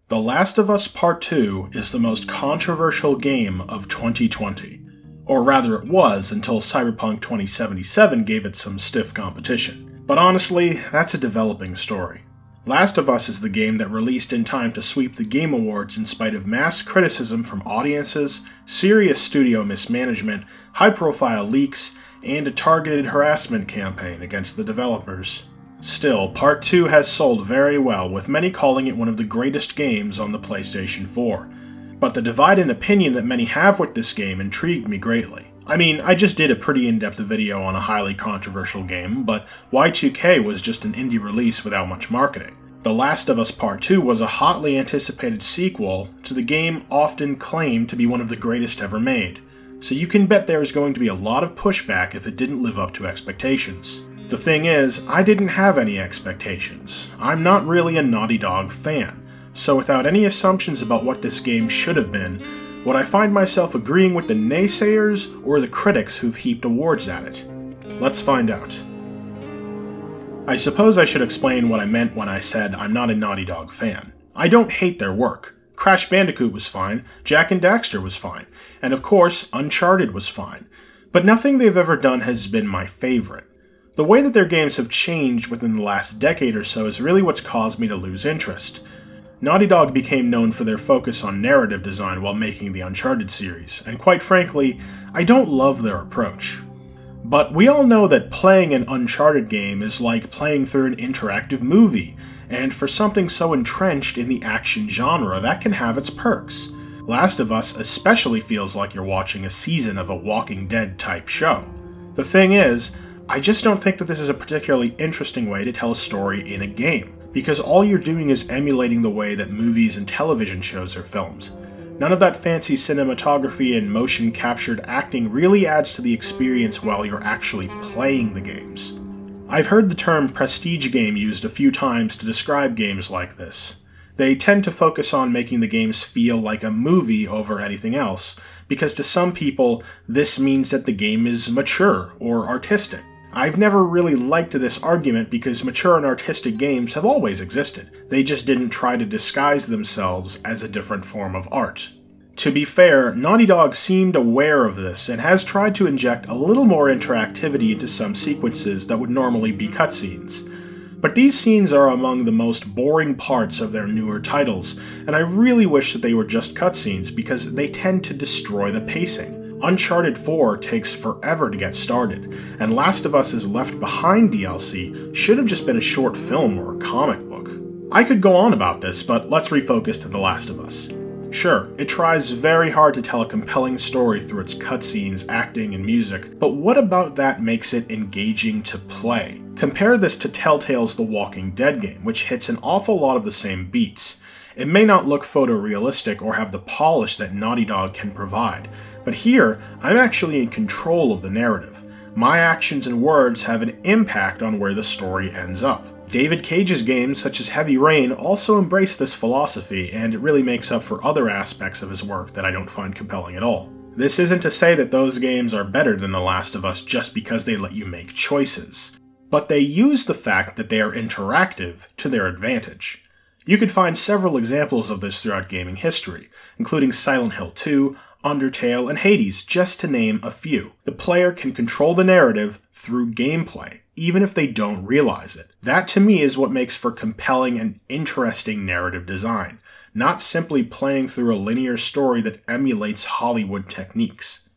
The Last of Us Part 2 is the most controversial game of 2020. Or rather it was until Cyberpunk 2077 gave it some stiff competition. But honestly, that's a developing story. Last of Us is the game that released in time to sweep the Game Awards in spite of mass criticism from audiences, serious studio mismanagement, high-profile leaks, and a targeted harassment campaign against the developers. Still, Part 2 has sold very well, with many calling it one of the greatest games on the PlayStation 4. But the divide in opinion that many have with this game intrigued me greatly. I mean, I just did a pretty in-depth video on a highly controversial game, but Y2K was just an indie release without much marketing. The Last of Us Part 2 was a hotly anticipated sequel to the game often claimed to be one of the greatest ever made, so you can bet there is going to be a lot of pushback if it didn't live up to expectations. The thing is, I didn't have any expectations. I'm not really a Naughty Dog fan, so without any assumptions about what this game should have been, would I find myself agreeing with the naysayers or the critics who've heaped awards at it? Let's find out. I suppose I should explain what I meant when I said I'm not a Naughty Dog fan. I don't hate their work. Crash Bandicoot was fine, Jak and Daxter was fine, and of course, Uncharted was fine. But nothing they've ever done has been my favorite. The way that their games have changed within the last decade or so is really what's caused me to lose interest. Naughty Dog became known for their focus on narrative design while making the Uncharted series, and quite frankly, I don't love their approach. But we all know that playing an Uncharted game is like playing through an interactive movie, and for something so entrenched in the action genre, that can have its perks. Last of Us especially feels like you're watching a season of a Walking Dead type show. The thing is, I just don't think that this is a particularly interesting way to tell a story in a game, because all you're doing is emulating the way that movies and television shows are filmed. None of that fancy cinematography and motion captured acting really adds to the experience while you're actually playing the games. I've heard the term prestige game used a few times to describe games like this. They tend to focus on making the games feel like a movie over anything else, because to some people, this means that the game is mature or artistic. I've never really liked this argument because mature and artistic games have always existed. They just didn't try to disguise themselves as a different form of art. To be fair, Naughty Dog seemed aware of this and has tried to inject a little more interactivity into some sequences that would normally be cutscenes. But these scenes are among the most boring parts of their newer titles, and I really wish that they were just cutscenes because they tend to destroy the pacing. Uncharted 4 takes forever to get started, and Last of Us's Left Behind DLC should have just been a short film or a comic book. I could go on about this, but let's refocus to The Last of Us. Sure, it tries very hard to tell a compelling story through its cutscenes, acting, and music, but what about that makes it engaging to play? Compare this to Telltale's The Walking Dead game, which hits an awful lot of the same beats. It may not look photorealistic or have the polish that Naughty Dog can provide, but here, I'm actually in control of the narrative. My actions and words have an impact on where the story ends up. David Cage's games, such as Heavy Rain, also embrace this philosophy, and it really makes up for other aspects of his work that I don't find compelling at all. This isn't to say that those games are better than The Last of Us just because they let you make choices, but they use the fact that they are interactive to their advantage. You could find several examples of this throughout gaming history, including Silent Hill 2, Undertale, and Hades, just to name a few. The player can control the narrative through gameplay, even if they don't realize it. That to me is what makes for compelling and interesting narrative design, not simply playing through a linear story that emulates Hollywood techniques.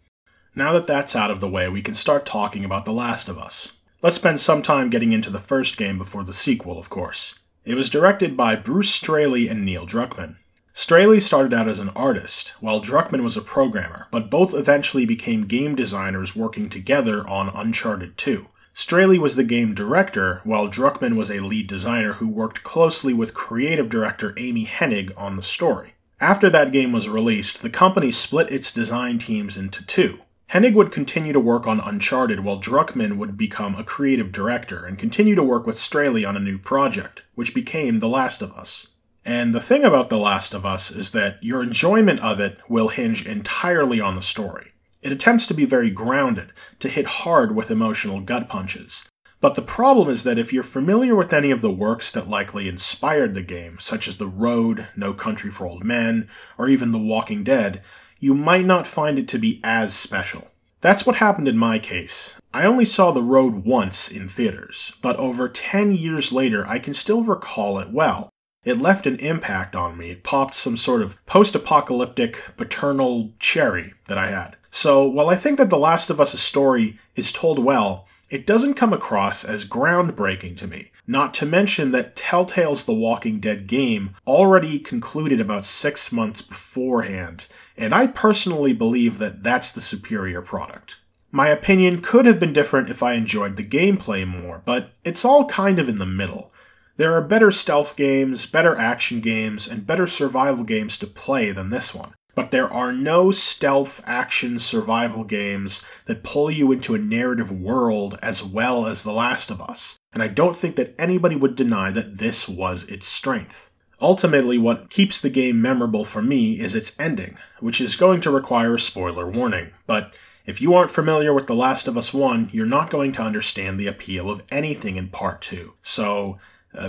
Now that that's out of the way, we can start talking about The Last of Us. Let's spend some time getting into the first game before the sequel, of course. It was directed by Bruce Straley and Neil Druckmann. Straley started out as an artist, while Druckmann was a programmer, but both eventually became game designers working together on Uncharted 2. Straley was the game director, while Druckmann was a lead designer who worked closely with creative director Amy Hennig on the story. After that game was released, the company split its design teams into two. Hennig would continue to work on Uncharted while Druckmann would become a creative director and continue to work with Straley on a new project, which became The Last of Us. And the thing about The Last of Us is that your enjoyment of it will hinge entirely on the story. It attempts to be very grounded, to hit hard with emotional gut punches. But the problem is that if you're familiar with any of the works that likely inspired the game, such as The Road, No Country for Old Men, or even The Walking Dead, you might not find it to be as special. That's what happened in my case. I only saw The Road once in theaters, but over 10 years later I can still recall it well. It left an impact on me. It popped some sort of post-apocalyptic paternal cherry that I had. So while I think that The Last of Us' story is told well, it doesn't come across as groundbreaking to me. Not to mention that Telltale's The Walking Dead game already concluded about 6 months beforehand, and I personally believe that that's the superior product. My opinion could have been different if I enjoyed the gameplay more, but it's all kind of in the middle. There are better stealth games, better action games, and better survival games to play than this one. But there are no stealth action survival games that pull you into a narrative world as well as The Last of Us, and I don't think that anybody would deny that this was its strength. Ultimately, what keeps the game memorable for me is its ending, which is going to require a spoiler warning, but if you aren't familiar with The Last of Us 1, you're not going to understand the appeal of anything in Part 2, so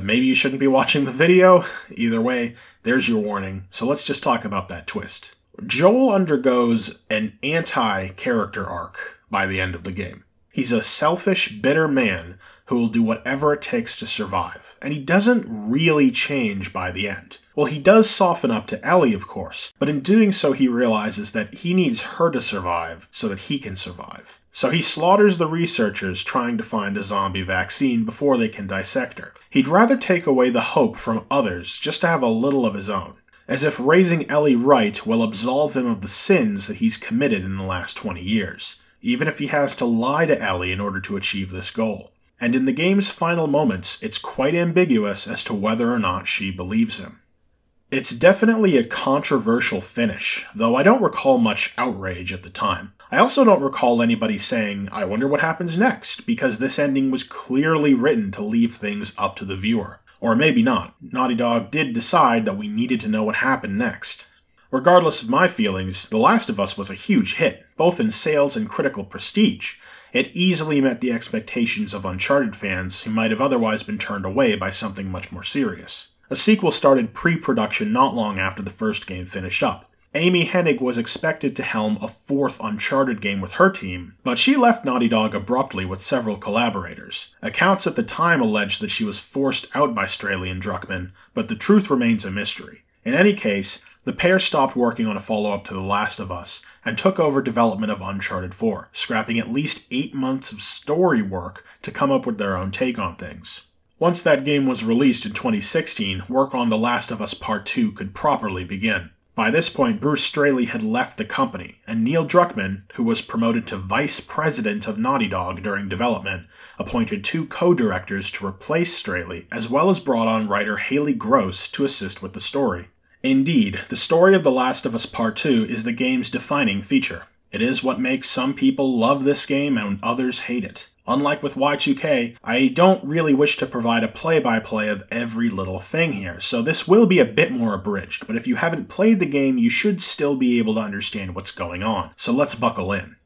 maybe you shouldn't be watching the video. Either way, there's your warning, so let's just talk about that twist. Joel undergoes an anti-character arc by the end of the game. He's a selfish, bitter man who will do whatever it takes to survive, and he doesn't really change by the end. Well, he does soften up to Ellie, of course, but in doing so he realizes that he needs her to survive so that he can survive. So he slaughters the researchers trying to find a zombie vaccine before they can dissect her. He'd rather take away the hope from others just to have a little of his own, as if raising Ellie right will absolve him of the sins that he's committed in the last 20 years, even if he has to lie to Ellie in order to achieve this goal. And in the game's final moments, it's quite ambiguous as to whether or not she believes him. It's definitely a controversial finish, though I don't recall much outrage at the time. I also don't recall anybody saying, "I wonder what happens next," because this ending was clearly written to leave things up to the viewer. Or maybe not. Naughty Dog did decide that we needed to know what happened next. Regardless of my feelings, The Last of Us was a huge hit, both in sales and critical prestige. It easily met the expectations of Uncharted fans who might have otherwise been turned away by something much more serious. A sequel started pre-production not long after the first game finished up. Amy Hennig was expected to helm a fourth Uncharted game with her team, but she left Naughty Dog abruptly with several collaborators. Accounts at the time alleged that she was forced out by Straley and Druckmann, but the truth remains a mystery. In any case, the pair stopped working on a follow-up to The Last of Us, and took over development of Uncharted 4, scrapping at least 8 months of story work to come up with their own take on things. Once that game was released in 2016, work on The Last of Us Part 2 could properly begin. By this point, Bruce Straley had left the company, and Neil Druckmann, who was promoted to vice president of Naughty Dog during development, appointed 2 co-directors to replace Straley, as well as brought on writer Haley Gross to assist with the story. Indeed, the story of The Last of Us Part 2 is the game's defining feature. It is what makes some people love this game and others hate it. Unlike with Y2K, I don't really wish to provide a play-by-play of every little thing here, so this will be a bit more abridged, but if you haven't played the game, you should still be able to understand what's going on, so let's buckle in.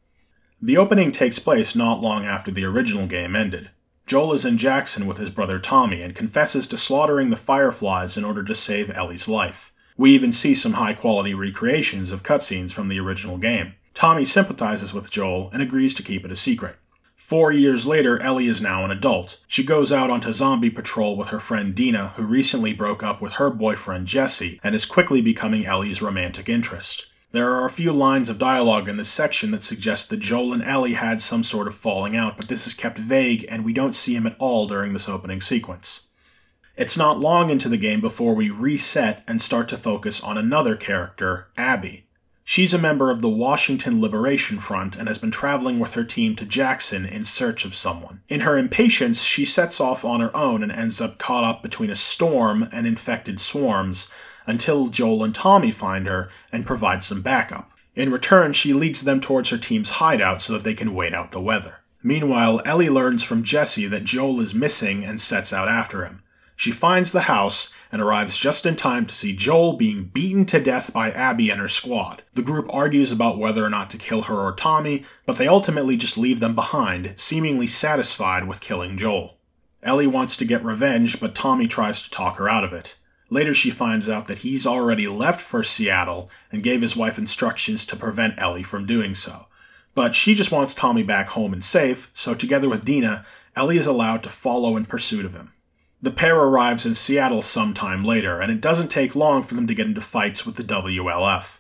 The opening takes place not long after the original game ended. Joel is in Jackson with his brother Tommy and confesses to slaughtering the Fireflies in order to save Ellie's life. We even see some high-quality recreations of cutscenes from the original game. Tommy sympathizes with Joel and agrees to keep it a secret. 4 years later, Ellie is now an adult. She goes out onto zombie patrol with her friend Dina, who recently broke up with her boyfriend Jesse, and is quickly becoming Ellie's romantic interest. There are a few lines of dialogue in this section that suggest that Joel and Ellie had some sort of falling out, but this is kept vague, and we don't see him at all during this opening sequence. It's not long into the game before we reset and start to focus on another character, Abby. She's a member of the Washington Liberation Front and has been traveling with her team to Jackson in search of someone. In her impatience, she sets off on her own and ends up caught up between a storm and infected swarms, until Joel and Tommy find her and provide some backup. In return, she leads them towards her team's hideout so that they can wait out the weather. Meanwhile, Ellie learns from Jesse that Joel is missing and sets out after him. She finds the house and arrives just in time to see Joel being beaten to death by Abby and her squad. The group argues about whether or not to kill her or Tommy, but they ultimately just leave them behind, seemingly satisfied with killing Joel. Ellie wants to get revenge, but Tommy tries to talk her out of it. Later she finds out that he's already left for Seattle and gave his wife instructions to prevent Ellie from doing so. But she just wants Tommy back home and safe, so together with Dina, Ellie is allowed to follow in pursuit of him. The pair arrives in Seattle sometime later, and it doesn't take long for them to get into fights with the WLF.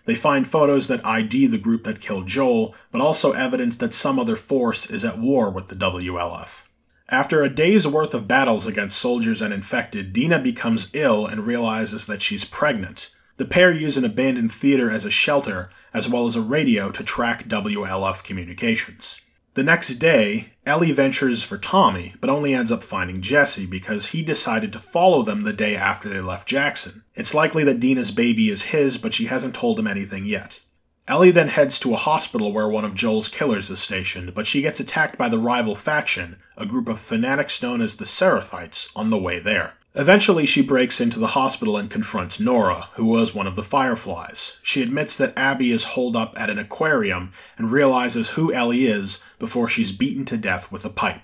They find photos that ID the group that killed Joel, but also evidence that some other force is at war with the WLF. After a day's worth of battles against soldiers and infected, Dina becomes ill and realizes that she's pregnant. The pair use an abandoned theater as a shelter, as well as a radio to track WLF communications. The next day, Ellie ventures for Tommy, but only ends up finding Jesse because he decided to follow them the day after they left Jackson. It's likely that Dina's baby is his, but she hasn't told him anything yet. Ellie then heads to a hospital where one of Joel's killers is stationed, but she gets attacked by the rival faction, a group of fanatics known as the Seraphites, on the way there. Eventually, she breaks into the hospital and confronts Nora, who was one of the Fireflies. She admits that Abby is holed up at an aquarium and realizes who Ellie is before she's beaten to death with a pipe.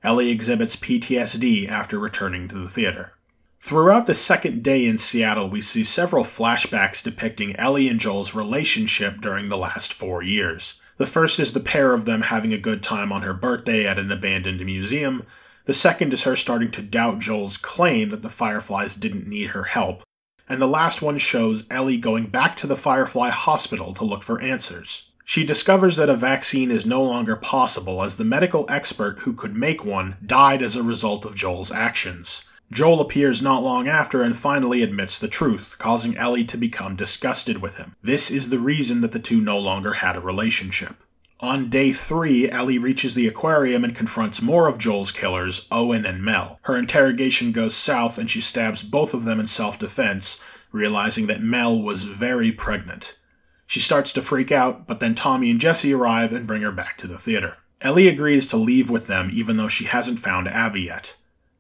Ellie exhibits PTSD after returning to the theater. Throughout the second day in Seattle, we see several flashbacks depicting Ellie and Joel's relationship during the last 4 years. The first is the pair of them having a good time on her birthday at an abandoned museum. The second is her starting to doubt Joel's claim that the Fireflies didn't need her help. And the last one shows Ellie going back to the Firefly hospital to look for answers. She discovers that a vaccine is no longer possible as the medical expert who could make one died as a result of Joel's actions. Joel appears not long after and finally admits the truth, causing Ellie to become disgusted with him. This is the reason that the two no longer had a relationship. On day 3, Ellie reaches the aquarium and confronts more of Joel's killers, Owen and Mel. Her interrogation goes south and she stabs both of them in self-defense, realizing that Mel was very pregnant. She starts to freak out, but then Tommy and Jesse arrive and bring her back to the theater. Ellie agrees to leave with them even though she hasn't found Abby yet.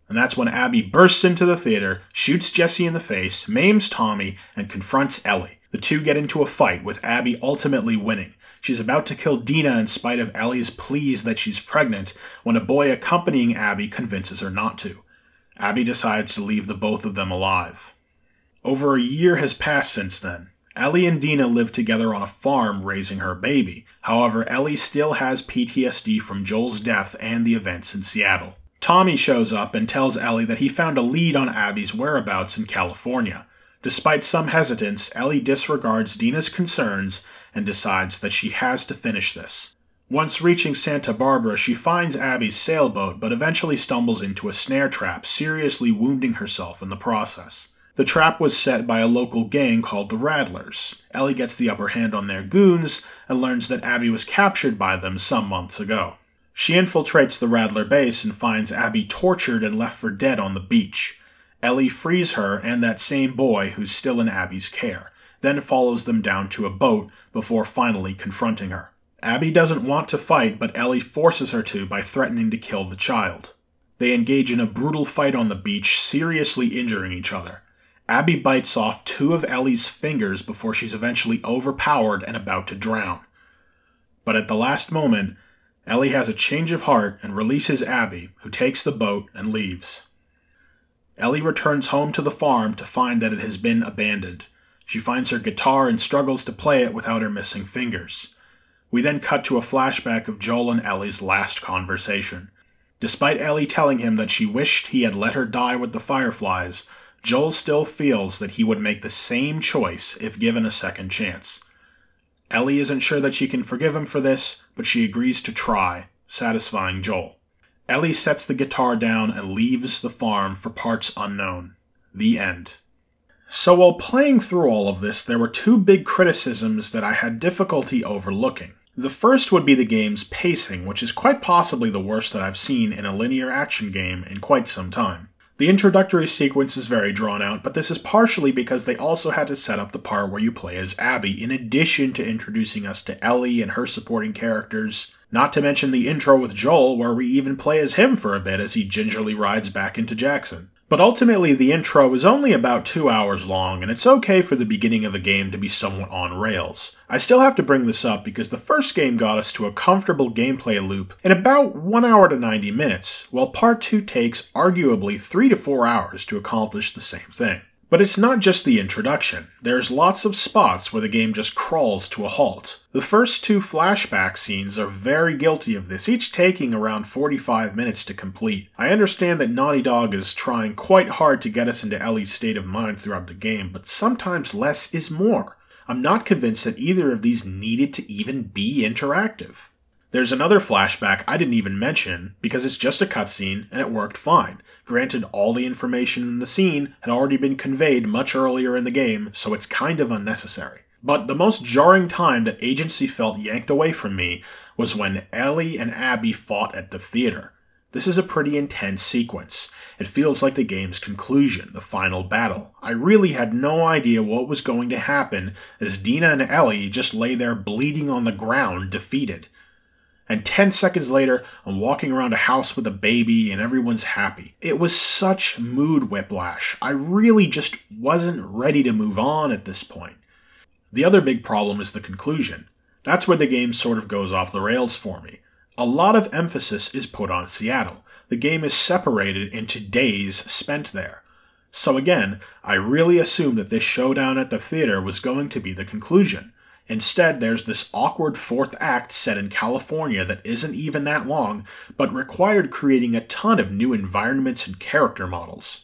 And that's when Abby bursts into the theater, shoots Jesse in the face, maims Tommy, and confronts Ellie. The two get into a fight, with Abby ultimately winning. She's about to kill Dina in spite of Ellie's pleas that she's pregnant, when a boy accompanying Abby convinces her not to. Abby decides to leave the both of them alive. Over a year has passed since then. Ellie and Dina live together on a farm raising her baby. However, Ellie still has PTSD from Joel's death and the events in Seattle. Tommy shows up and tells Ellie that he found a lead on Abby's whereabouts in California. Despite some hesitance, Ellie disregards Dina's concerns and decides that she has to finish this. Once reaching Santa Barbara, she finds Abby's sailboat, but eventually stumbles into a snare trap, seriously wounding herself in the process. The trap was set by a local gang called the Rattlers. Ellie gets the upper hand on their goons and learns that Abby was captured by them some months ago. She infiltrates the Rattler base and finds Abby tortured and left for dead on the beach. Ellie frees her and that same boy who's still in Abby's care, then follows them down to a boat before finally confronting her. Abby doesn't want to fight, but Ellie forces her to by threatening to kill the child. They engage in a brutal fight on the beach, seriously injuring each other. Abby bites off 2 of Ellie's fingers before she's eventually overpowered and about to drown. But at the last moment, Ellie has a change of heart and releases Abby, who takes the boat and leaves. Ellie returns home to the farm to find that it has been abandoned. She finds her guitar and struggles to play it without her missing fingers. We then cut to a flashback of Joel and Ellie's last conversation. Despite Ellie telling him that she wished he had let her die with the Fireflies, Joel still feels that he would make the same choice if given a second chance. Ellie isn't sure that she can forgive him for this, but she agrees to try, satisfying Joel. Ellie sets the guitar down and leaves the farm for parts unknown. The end. So while playing through all of this, there were 2 big criticisms that I had difficulty overlooking. The first would be the game's pacing, which is quite possibly the worst that I've seen in a linear action game in quite some time. The introductory sequence is very drawn out, but this is partially because they also had to set up the part where you play as Abby, in addition to introducing us to Ellie and her supporting characters. Not to mention the intro with Joel, where we even play as him for a bit as he gingerly rides back into Jackson. But ultimately, the intro is only about 2 hours long, and it's okay for the beginning of a game to be somewhat on rails. I still have to bring this up because the first game got us to a comfortable gameplay loop in about 1 hour to 90 minutes, while Part 2 takes arguably 3 to 4 hours to accomplish the same thing. But it's not just the introduction. There's lots of spots where the game just crawls to a halt. The first 2 flashback scenes are very guilty of this, each taking around 45 minutes to complete. I understand that Naughty Dog is trying quite hard to get us into Ellie's state of mind throughout the game, but sometimes less is more. I'm not convinced that either of these needed to even be interactive. There's another flashback I didn't even mention because it's just a cutscene and it worked fine. Granted, all the information in the scene had already been conveyed much earlier in the game, so it's kind of unnecessary. But the most jarring time that agency felt yanked away from me was when Ellie and Abby fought at the theater. This is a pretty intense sequence. It feels like the game's conclusion, the final battle. I really had no idea what was going to happen as Dina and Ellie just lay there bleeding on the ground, defeated. And 10 seconds later, I'm walking around a house with a baby and everyone's happy. It was such mood whiplash. I really just wasn't ready to move on at this point. The other big problem is the conclusion. That's where the game sort of goes off the rails for me. A lot of emphasis is put on Seattle. The game is separated into days spent there. So again, I really assumed that this showdown at the theater was going to be the conclusion. Instead, there's this awkward 4th act set in California that isn't even that long, but required creating a ton of new environments and character models.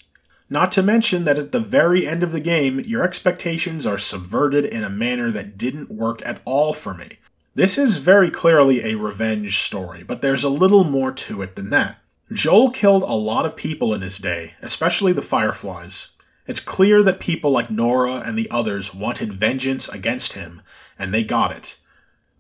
Not to mention that at the very end of the game, your expectations are subverted in a manner that didn't work at all for me. This is very clearly a revenge story, but there's a little more to it than that. Joel killed a lot of people in his day, especially the Fireflies. It's clear that people like Nora and the others wanted vengeance against him, and they got it.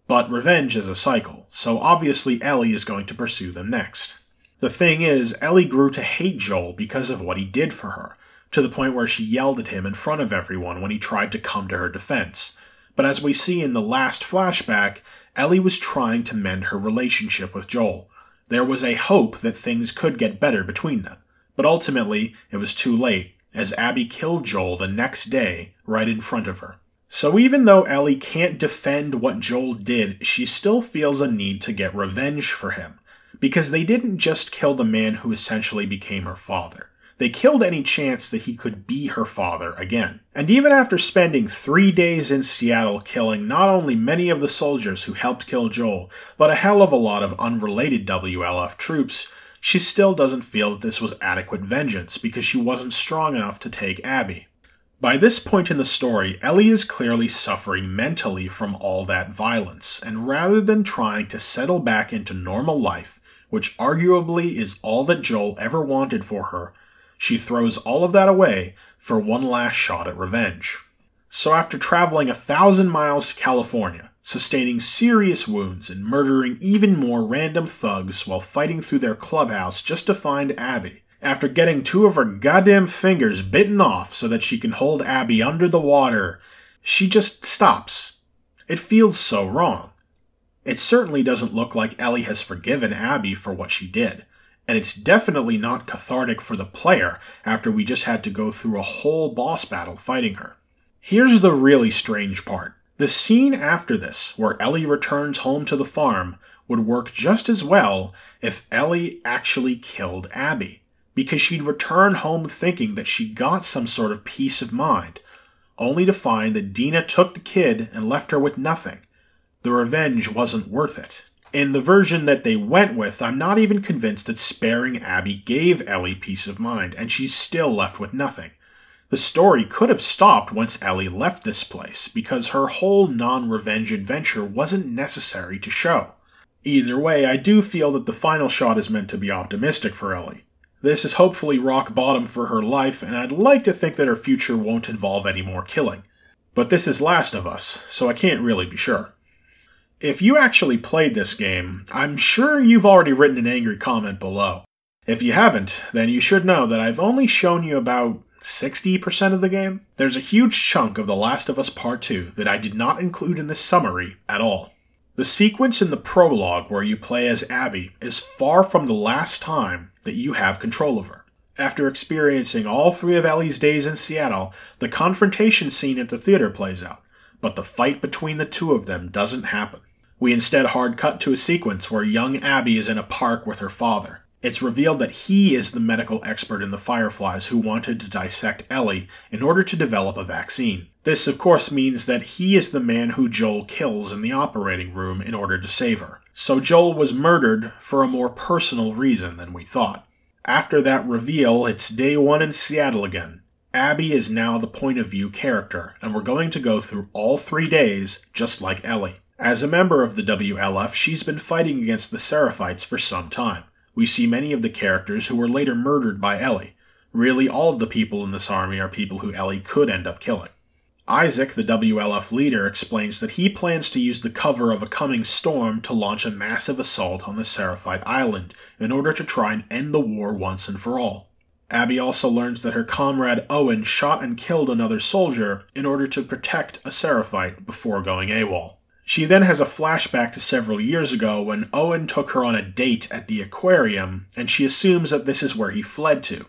But revenge is a cycle, so obviously Ellie is going to pursue them next. The thing is, Ellie grew to hate Joel because of what he did for her, to the point where she yelled at him in front of everyone when he tried to come to her defense. But as we see in the last flashback, Ellie was trying to mend her relationship with Joel. There was a hope that things could get better between them. But ultimately, it was too late, as Abby killed Joel the next day, right in front of her. So even though Ellie can't defend what Joel did, she still feels a need to get revenge for him. Because they didn't just kill the man who essentially became her father. They killed any chance that he could be her father again. And even after spending 3 days in Seattle killing not only many of the soldiers who helped kill Joel, but a hell of a lot of unrelated WLF troops, she still doesn't feel that this was adequate vengeance because she wasn't strong enough to take Abby. By this point in the story, Ellie is clearly suffering mentally from all that violence, and rather than trying to settle back into normal life, which arguably is all that Joel ever wanted for her, she throws all of that away for one last shot at revenge. So after traveling 1,000 miles to California, sustaining serious wounds and murdering even more random thugs while fighting through their clubhouse just to find Abby, after getting 2 of her goddamn fingers bitten off so that she can hold Abby under the water, she just stops. It feels so wrong. It certainly doesn't look like Ellie has forgiven Abby for what she did, and it's definitely not cathartic for the player after we just had to go through a whole boss battle fighting her. Here's the really strange part. The scene after this, where Ellie returns home to the farm, would work just as well if Ellie actually killed Abby, because she'd return home thinking that she got some sort of peace of mind, only to find that Dina took the kid and left her with nothing. The revenge wasn't worth it. In the version that they went with, I'm not even convinced that sparing Abby gave Ellie peace of mind, and she's still left with nothing. The story could have stopped once Ellie left this place, because her whole non-revenge adventure wasn't necessary to show. Either way, I do feel that the final shot is meant to be optimistic for Ellie. This is hopefully rock bottom for her life, and I'd like to think that her future won't involve any more killing. But this is Last of Us, so I can't really be sure. If you actually played this game, I'm sure you've already written an angry comment below. If you haven't, then you should know that I've only shown you about 60% of the game. There's a huge chunk of The Last of Us Part 2 that I did not include in this summary at all. The sequence in the prologue where you play as Abby is far from the last time that you have control of her. After experiencing all 3 of Ellie's days in Seattle, the confrontation scene at the theater plays out, but the fight between the 2 of them doesn't happen. We instead hard cut to a sequence where young Abby is in a park with her father. It's revealed that he is the medical expert in the Fireflies who wanted to dissect Ellie in order to develop a vaccine. This, of course, means that he is the man who Joel kills in the operating room in order to save her. So Joel was murdered for a more personal reason than we thought. After that reveal, it's day 1 in Seattle again. Abby is now the point of view character, and we're going to go through all 3 days just like Ellie. As a member of the WLF, she's been fighting against the Seraphites for some time. We see many of the characters who were later murdered by Ellie. Really, all of the people in this army are people who Ellie could end up killing. Isaac, the WLF leader, explains that he plans to use the cover of a coming storm to launch a massive assault on the Seraphite Island in order to try and end the war once and for all. Abby also learns that her comrade Owen shot and killed another soldier in order to protect a Seraphite before going AWOL. She then has a flashback to several years ago when Owen took her on a date at the aquarium, and she assumes that this is where he fled to.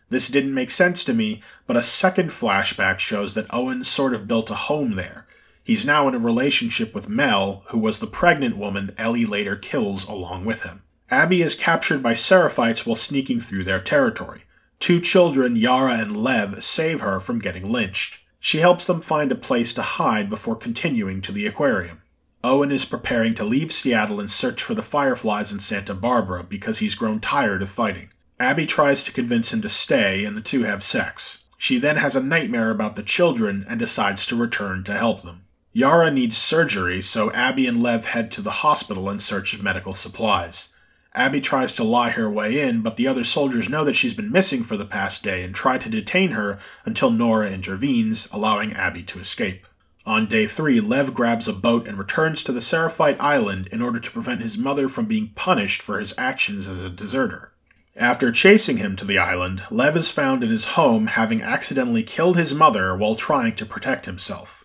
This didn't make sense to me, but a second flashback shows that Owen sort of built a home there. He's now in a relationship with Mel, who was the pregnant woman Ellie later kills along with him. Abby is captured by Seraphites while sneaking through their territory. 2 children, Yara and Lev, save her from getting lynched. She helps them find a place to hide before continuing to the aquarium. Owen is preparing to leave Seattle and search for the Fireflies in Santa Barbara because he's grown tired of fighting. Abby tries to convince him to stay, and the 2 have sex. She then has a nightmare about the children and decides to return to help them. Yara needs surgery, so Abby and Lev head to the hospital in search of medical supplies. Abby tries to lie her way in, but the other soldiers know that she's been missing for the past day and try to detain her until Nora intervenes, allowing Abby to escape. On day 3, Lev grabs a boat and returns to the Seraphite Island in order to prevent his mother from being punished for his actions as a deserter. After chasing him to the island, Lev is found in his home having accidentally killed his mother while trying to protect himself.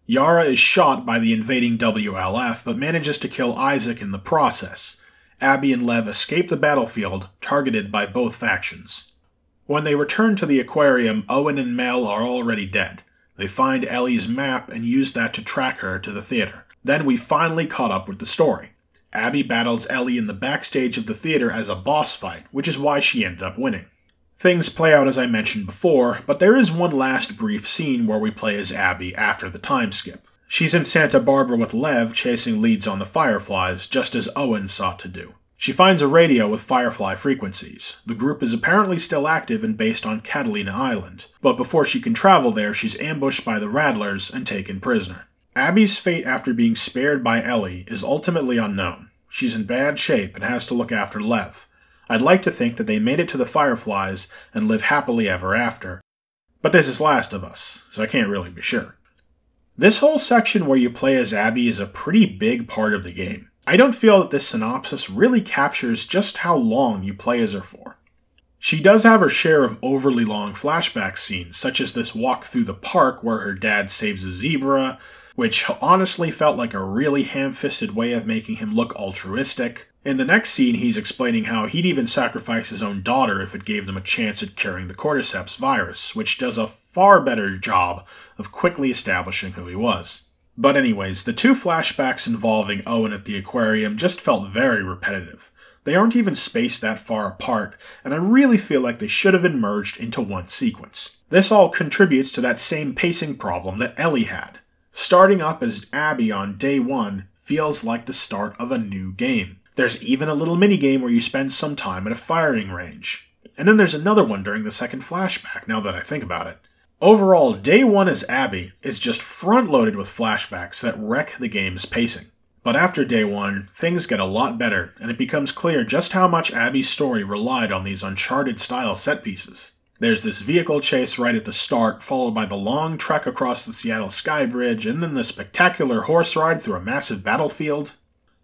Yara is shot by the invading WLF but manages to kill Isaac in the process. Abby and Lev escape the battlefield, targeted by both factions. When they return to the aquarium, Owen and Mel are already dead. They find Ellie's map and use that to track her to the theater. Then we finally caught up with the story. Abby battles Ellie in the backstage of the theater as a boss fight, which is why she ended up winning. Things play out as I mentioned before, but there is one last brief scene where we play as Abby after the time skip. She's in Santa Barbara with Lev chasing leads on the Fireflies, just as Owen sought to do. She finds a radio with Firefly frequencies. The group is apparently still active and based on Catalina Island, but before she can travel there, she's ambushed by the Rattlers and taken prisoner. Abby's fate after being spared by Ellie is ultimately unknown. She's in bad shape and has to look after Lev. I'd like to think that they made it to the Fireflies and live happily ever after, but this is Last of Us, so I can't really be sure. This whole section where you play as Abby is a pretty big part of the game. I don't feel that this synopsis really captures just how long you play as her for. She does have her share of overly long flashback scenes, such as this walk through the park where her dad saves a zebra, which honestly felt like a really ham-fisted way of making him look altruistic. In the next scene, he's explaining how he'd even sacrifice his own daughter if it gave them a chance at curing the cordyceps virus, which does a far better job of quickly establishing who he was. But anyways, the 2 flashbacks involving Owen at the aquarium just felt very repetitive. They aren't even spaced that far apart, and I really feel like they should have been merged into one sequence. This all contributes to that same pacing problem that Ellie had. Starting up as Abby on day 1 feels like the start of a new game. There's even a little minigame where you spend some time at a firing range. And then there's another one during the second flashback, now that I think about it. Overall, day 1 as Abby is just front-loaded with flashbacks that wreck the game's pacing. But after day 1, things get a lot better, and it becomes clear just how much Abby's story relied on these Uncharted-style set pieces. There's this vehicle chase right at the start, followed by the long trek across the Seattle Sky Bridge, and then the spectacular horse ride through a massive battlefield.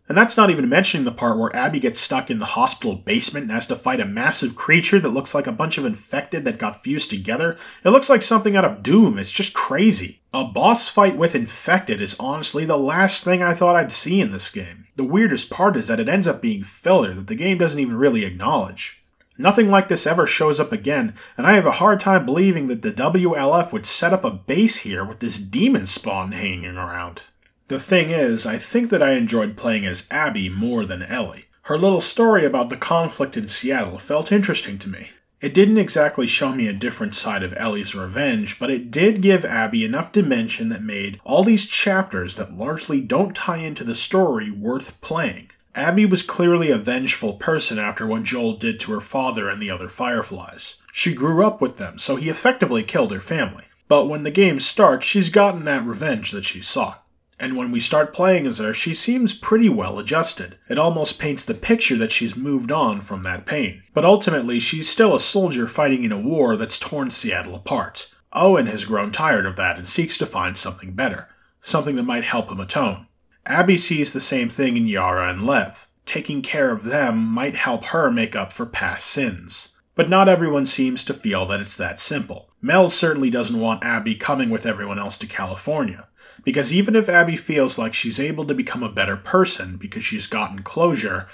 And that's not even mentioning the part where Abby gets stuck in the hospital basement and has to fight a massive creature that looks like a bunch of infected that got fused together. It looks like something out of Doom. It's just crazy. A boss fight with infected is honestly the last thing I thought I'd see in this game. The weirdest part is that it ends up being filler that the game doesn't even really acknowledge. Nothing like this ever shows up again, and I have a hard time believing that the WLF would set up a base here with this demon spawn hanging around. The thing is, I think that I enjoyed playing as Abby more than Ellie. Her little story about the conflict in Seattle felt interesting to me. It didn't exactly show me a different side of Ellie's revenge, but it did give Abby enough dimension that made all these chapters that largely don't tie into the story worth playing. Abby was clearly a vengeful person after what Joel did to her father and the other Fireflies. She grew up with them, so he effectively killed her family. But when the game starts, she's gotten that revenge that she sought. And when we start playing as her, she seems pretty well adjusted. It almost paints the picture that she's moved on from that pain. But ultimately, she's still a soldier fighting in a war that's torn Seattle apart. Owen has grown tired of that and seeks to find something better, something that might help him atone. Abby sees the same thing in Yara and Lev. Taking care of them might help her make up for past sins. But not everyone seems to feel that it's that simple. Mel certainly doesn't want Abby coming with everyone else to California. Because even if Abby feels like she's able to become a better person because she's gotten closure,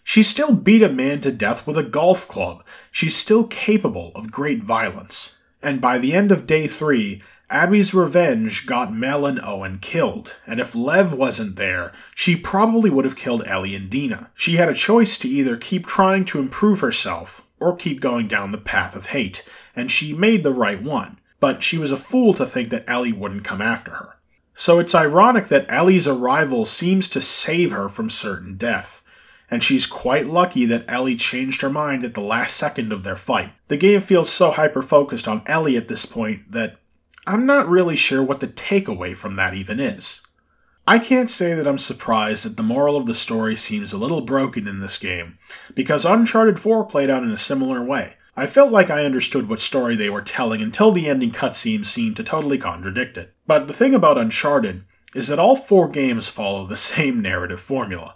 she still beat a man to death with a golf club. She's still capable of great violence. And by the end of Day 3, Abby's revenge got Mel and Owen killed, and if Lev wasn't there, she probably would have killed Ellie and Dina. She had a choice to either keep trying to improve herself, or keep going down the path of hate, and she made the right one. But she was a fool to think that Ellie wouldn't come after her. So it's ironic that Ellie's arrival seems to save her from certain death, and she's quite lucky that Ellie changed her mind at the last second of their fight. The game feels so hyper-focused on Ellie at this point that I'm not really sure what the takeaway from that even is. I can't say that I'm surprised that the moral of the story seems a little broken in this game, because Uncharted 4 played out in a similar way. I felt like I understood what story they were telling until the ending cutscene seemed to totally contradict it. But the thing about Uncharted is that all 4 games follow the same narrative formula.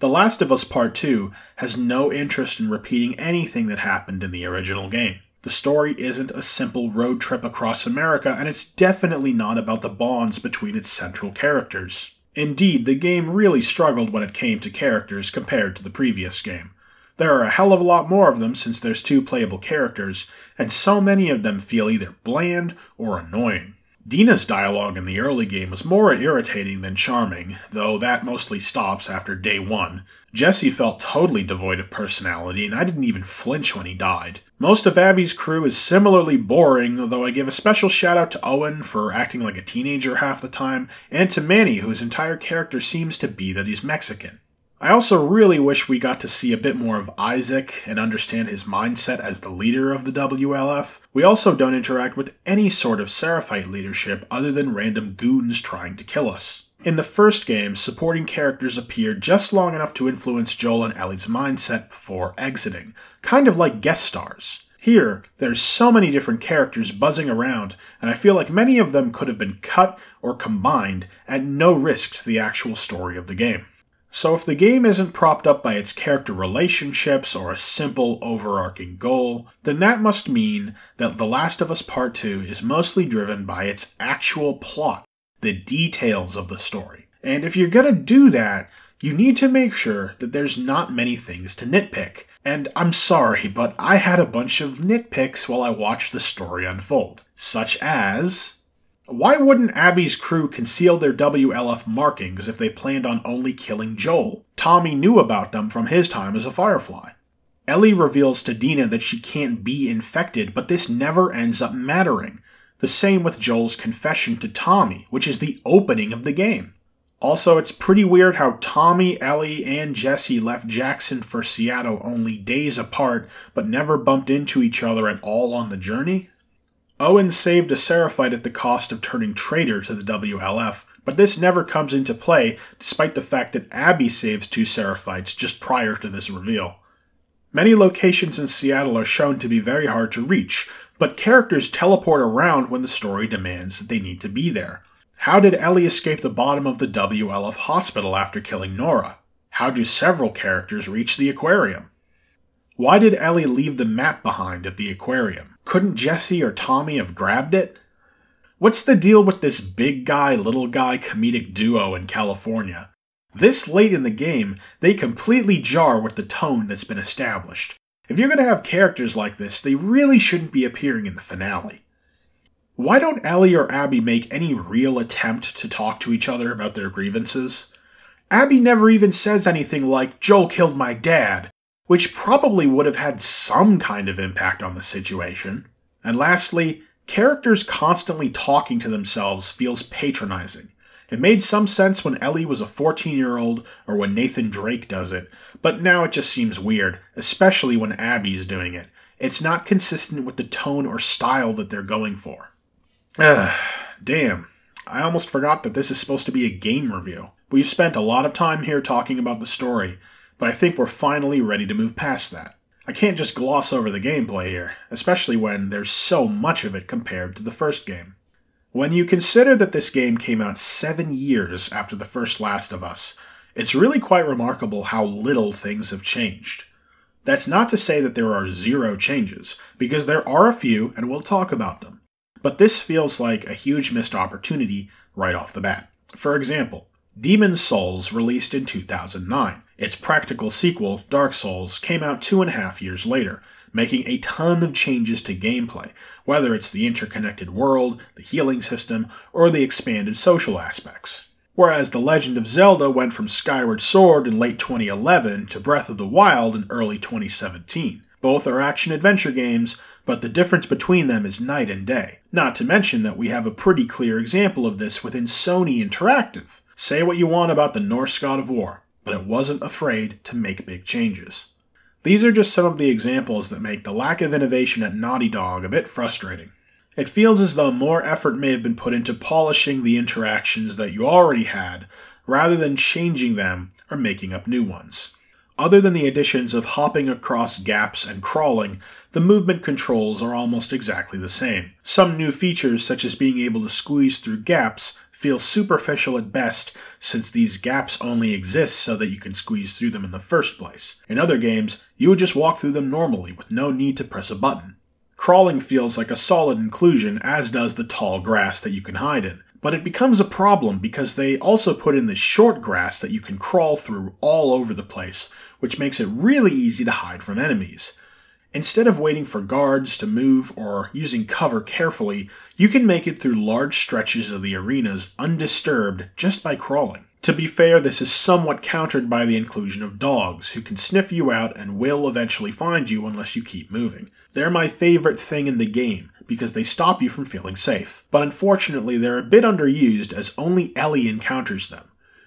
The Last of Us Part 2 has no interest in repeating anything that happened in the original game. The story isn't a simple road trip across America, and it's definitely not about the bonds between its central characters. Indeed, the game really struggled when it came to characters compared to the previous game. There are a hell of a lot more of them since there's 2 playable characters, and so many of them feel either bland or annoying. Dina's dialogue in the early game was more irritating than charming, though that mostly stops after Day 1. Jesse felt totally devoid of personality, and I didn't even flinch when he died. Most of Abby's crew is similarly boring, though I give a special shout out to Owen for acting like a teenager half the time, and to Manny, whose entire character seems to be that he's Mexican. I also really wish we got to see a bit more of Isaac and understand his mindset as the leader of the WLF. We also don't interact with any sort of Seraphite leadership other than random goons trying to kill us. In the first game, supporting characters appeared just long enough to influence Joel and Ellie's mindset before exiting, kind of like guest stars. Here, there's so many different characters buzzing around, and I feel like many of them could have been cut or combined at no risk to the actual story of the game. So if the game isn't propped up by its character relationships or a simple overarching goal, then that must mean that The Last of Us Part 2 is mostly driven by its actual plot, the details of the story. And if you're gonna do that, you need to make sure that there's not many things to nitpick. And I'm sorry, but I had a bunch of nitpicks while I watched the story unfold. Such as, why wouldn't Abby's crew conceal their WLF markings if they planned on only killing Joel? Tommy knew about them from his time as a Firefly. Ellie reveals to Dina that she can't be infected, but this never ends up mattering. The same with Joel's confession to Tommy, which is the opening of the game. Also, it's pretty weird how Tommy, Ellie, and Jesse left Jackson for Seattle only days apart, but never bumped into each other at all on the journey. Owen saved a Seraphite at the cost of turning traitor to the WLF, but this never comes into play despite the fact that Abby saves 2 Seraphites just prior to this reveal. Many locations in Seattle are shown to be very hard to reach, but characters teleport around when the story demands that they need to be there. How did Ellie escape the bottom of the WLF hospital after killing Nora? How do several characters reach the aquarium? Why did Ellie leave the map behind at the aquarium? Couldn't Jesse or Tommy have grabbed it? What's the deal with this big guy, little guy comedic duo in California? This late in the game, they completely jar with the tone that's been established. If you're going to have characters like this, they really shouldn't be appearing in the finale. Why don't Ellie or Abby make any real attempt to talk to each other about their grievances? Abby never even says anything like, "Joel killed my dad," which probably would have had some kind of impact on the situation. And lastly, characters constantly talking to themselves feels patronizing. It made some sense when Ellie was a 14-year-old or when Nathan Drake does it, but now it just seems weird, especially when Abby's doing it. It's not consistent with the tone or style that they're going for. Damn. I almost forgot that this is supposed to be a game review. We've spent a lot of time here talking about the story, but I think we're finally ready to move past that. I can't just gloss over the gameplay here, especially when there's so much of it compared to the first game. When you consider that this game came out 7 years after the first Last of Us, it's really quite remarkable how little things have changed. That's not to say that there are zero changes, because there are a few and we'll talk about them. But this feels like a huge missed opportunity right off the bat. For example, Demon's Souls released in 2009. Its practical sequel, Dark Souls, came out 2.5 years later, making a ton of changes to gameplay, whether it's the interconnected world, the healing system, or the expanded social aspects. Whereas The Legend of Zelda went from Skyward Sword in late 2011 to Breath of the Wild in early 2017. Both are action-adventure games, but the difference between them is night and day. Not to mention that we have a pretty clear example of this within Sony Interactive. Say what you want about the Norse god of war, but it wasn't afraid to make big changes. These are just some of the examples that make the lack of innovation at Naughty Dog a bit frustrating. It feels as though more effort may have been put into polishing the interactions that you already had, rather than changing them or making up new ones. Other than the additions of hopping across gaps and crawling, the movement controls are almost exactly the same. Some new features, such as being able to squeeze through gaps, feel superficial at best, since these gaps only exist so that you can squeeze through them in the first place. In other games, you would just walk through them normally with no need to press a button. Crawling feels like a solid inclusion, as does the tall grass that you can hide in. But it becomes a problem because they also put in the short grass that you can crawl through all over the place, which makes it really easy to hide from enemies. Instead of waiting for guards to move or using cover carefully, you can make it through large stretches of the arenas undisturbed just by crawling. To be fair, this is somewhat countered by the inclusion of dogs, who can sniff you out and will eventually find you unless you keep moving. They're my favorite thing in the game, because they stop you from feeling safe. But unfortunately, they're a bit underused as only Ellie encounters them.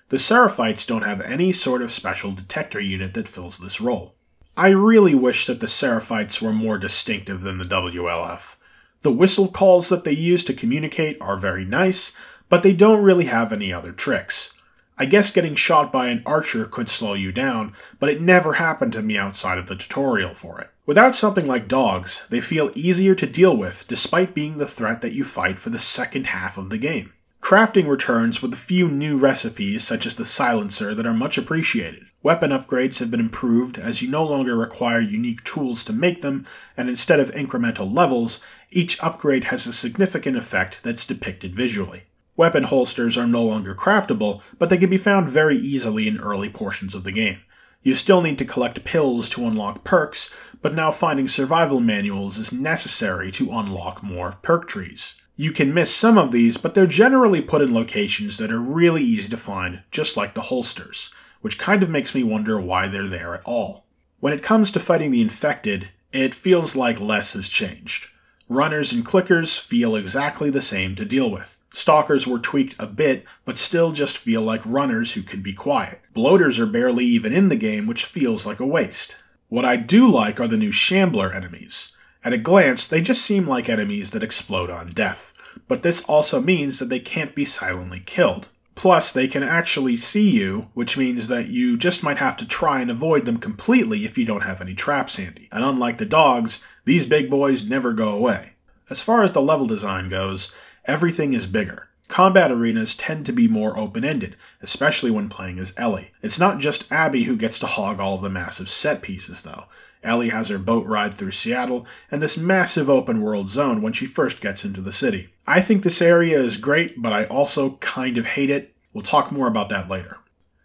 The Seraphites don't have any sort of special detector unit that fills this role. I really wish that the Seraphites were more distinctive than the WLF. The whistle calls that they use to communicate are very nice, but they don't really have any other tricks. I guess getting shot by an archer could slow you down, but it never happened to me outside of the tutorial for it. Without something like dogs, they feel easier to deal with despite being the threat that you fight for the second half of the game. Crafting returns with a few new recipes such as the silencer that are much appreciated. Weapon upgrades have been improved as you no longer require unique tools to make them, and instead of incremental levels, each upgrade has a significant effect that's depicted visually. Weapon holsters are no longer craftable, but they can be found very easily in early portions of the game. You still need to collect pills to unlock perks, but now finding survival manuals is necessary to unlock more perk trees. You can miss some of these, but they're generally put in locations that are really easy to find, just like the holsters, which kind of makes me wonder why they're there at all. When it comes to fighting the infected, it feels like less has changed. Runners and clickers feel exactly the same to deal with. Stalkers were tweaked a bit, but still just feel like runners who can be quiet. Bloaters are barely even in the game, which feels like a waste. What I do like are the new Shambler enemies. At a glance, they just seem like enemies that explode on death, but this also means that they can't be silently killed. Plus, they can actually see you, which means that you just might have to try and avoid them completely if you don't have any traps handy. And unlike the dogs, these big boys never go away. As far as the level design goes, everything is bigger. Combat arenas tend to be more open-ended, especially when playing as Ellie. It's not just Abby who gets to hog all of the massive set pieces, though. Ellie has her boat ride through Seattle, and this massive open-world zone when she first gets into the city. I think this area is great, but I also kind of hate it. We'll talk more about that later.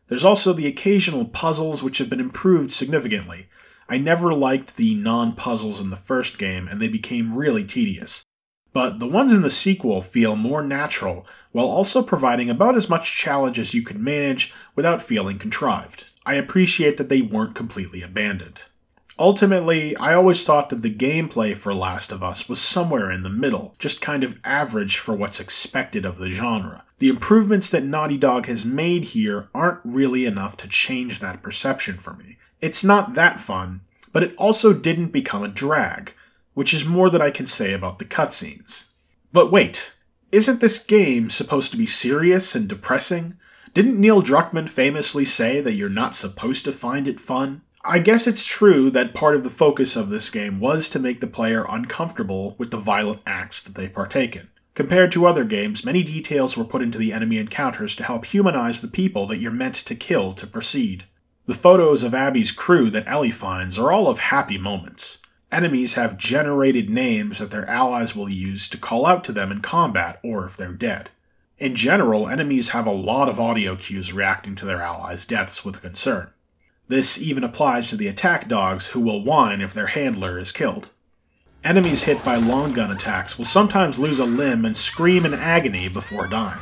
There's also the occasional puzzles which have been improved significantly. I never liked the non-puzzles in the first game, and they became really tedious. But the ones in the sequel feel more natural, while also providing about as much challenge as you could manage without feeling contrived. I appreciate that they weren't completely abandoned. Ultimately, I always thought that the gameplay for Last of Us was somewhere in the middle, just kind of average for what's expected of the genre. The improvements that Naughty Dog has made here aren't really enough to change that perception for me. It's not that fun, but it also didn't become a drag, which is more than I can say about the cutscenes. But wait, isn't this game supposed to be serious and depressing? Didn't Neil Druckmann famously say that you're not supposed to find it fun? I guess it's true that part of the focus of this game was to make the player uncomfortable with the violent acts that they partake in. Compared to other games, many details were put into the enemy encounters to help humanize the people that you're meant to kill to proceed. The photos of Abby's crew that Ellie finds are all of happy moments. Enemies have generated names that their allies will use to call out to them in combat or if they're dead. In general, enemies have a lot of audio cues reacting to their allies' deaths with concern. This even applies to the attack dogs, who will whine if their handler is killed. Enemies hit by long gun attacks will sometimes lose a limb and scream in agony before dying.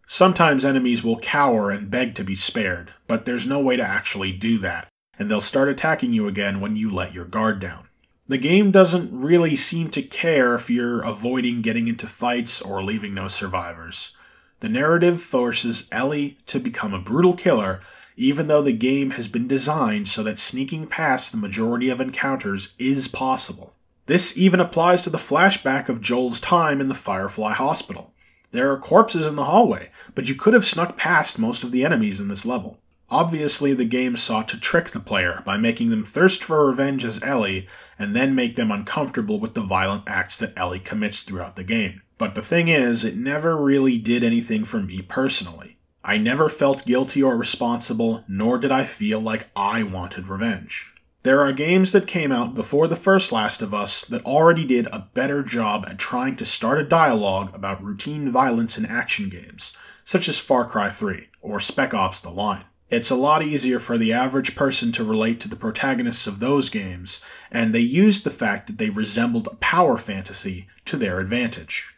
Sometimes enemies will cower and beg to be spared, but there's no way to actually do that, and they'll start attacking you again when you let your guard down. The game doesn't really seem to care if you're avoiding getting into fights or leaving no survivors. The narrative forces Ellie to become a brutal killer, even though the game has been designed so that sneaking past the majority of encounters is possible. This even applies to the flashback of Joel's time in the Firefly Hospital. There are corpses in the hallway, but you could have snuck past most of the enemies in this level. Obviously, the game sought to trick the player by making them thirst for revenge as Ellie, and then make them uncomfortable with the violent acts that Ellie commits throughout the game. But the thing is, it never really did anything for me personally. I never felt guilty or responsible, nor did I feel like I wanted revenge. There are games that came out before the first Last of Us that already did a better job at trying to start a dialogue about routine violence in action games, such as Far Cry 3 or Spec Ops: The Line. It's a lot easier for the average person to relate to the protagonists of those games, and they used the fact that they resembled a power fantasy to their advantage.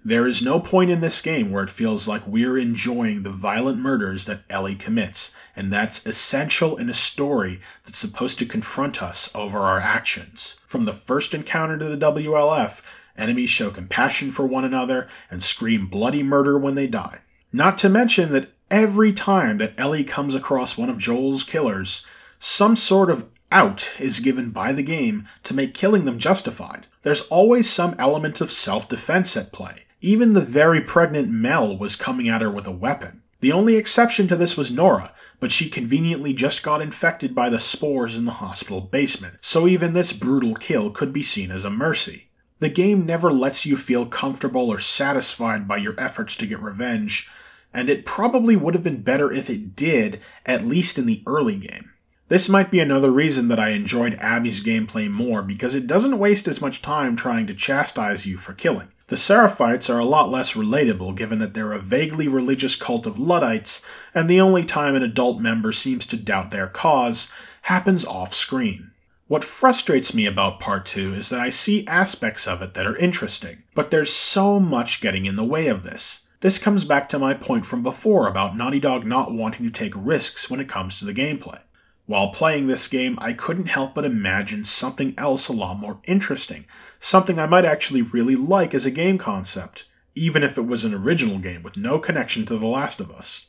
There is no point in this game where it feels like we're enjoying the violent murders that Ellie commits, and that's essential in a story that's supposed to confront us over our actions. From the first encounter to the WLF, enemies show compassion for one another and scream bloody murder when they die. Not to mention that every time that Ellie comes across one of Joel's killers, some sort of out is given by the game to make killing them justified. There's always some element of self-defense at play. Even the very pregnant Mel was coming at her with a weapon. The only exception to this was Nora, but she conveniently just got infected by the spores in the hospital basement, so even this brutal kill could be seen as a mercy. The game never lets you feel comfortable or satisfied by your efforts to get revenge, and it probably would have been better if it did, at least in the early game. This might be another reason that I enjoyed Abby's gameplay more, because it doesn't waste as much time trying to chastise you for killing. The Seraphites are a lot less relatable given that they're a vaguely religious cult of Luddites, and the only time an adult member seems to doubt their cause happens off-screen. What frustrates me about Part 2 is that I see aspects of it that are interesting, but there's so much getting in the way of this. This comes back to my point from before about Naughty Dog not wanting to take risks when it comes to the gameplay. While playing this game, I couldn't help but imagine something else a lot more interesting, something I might actually really like as a game concept, even if it was an original game with no connection to The Last of Us.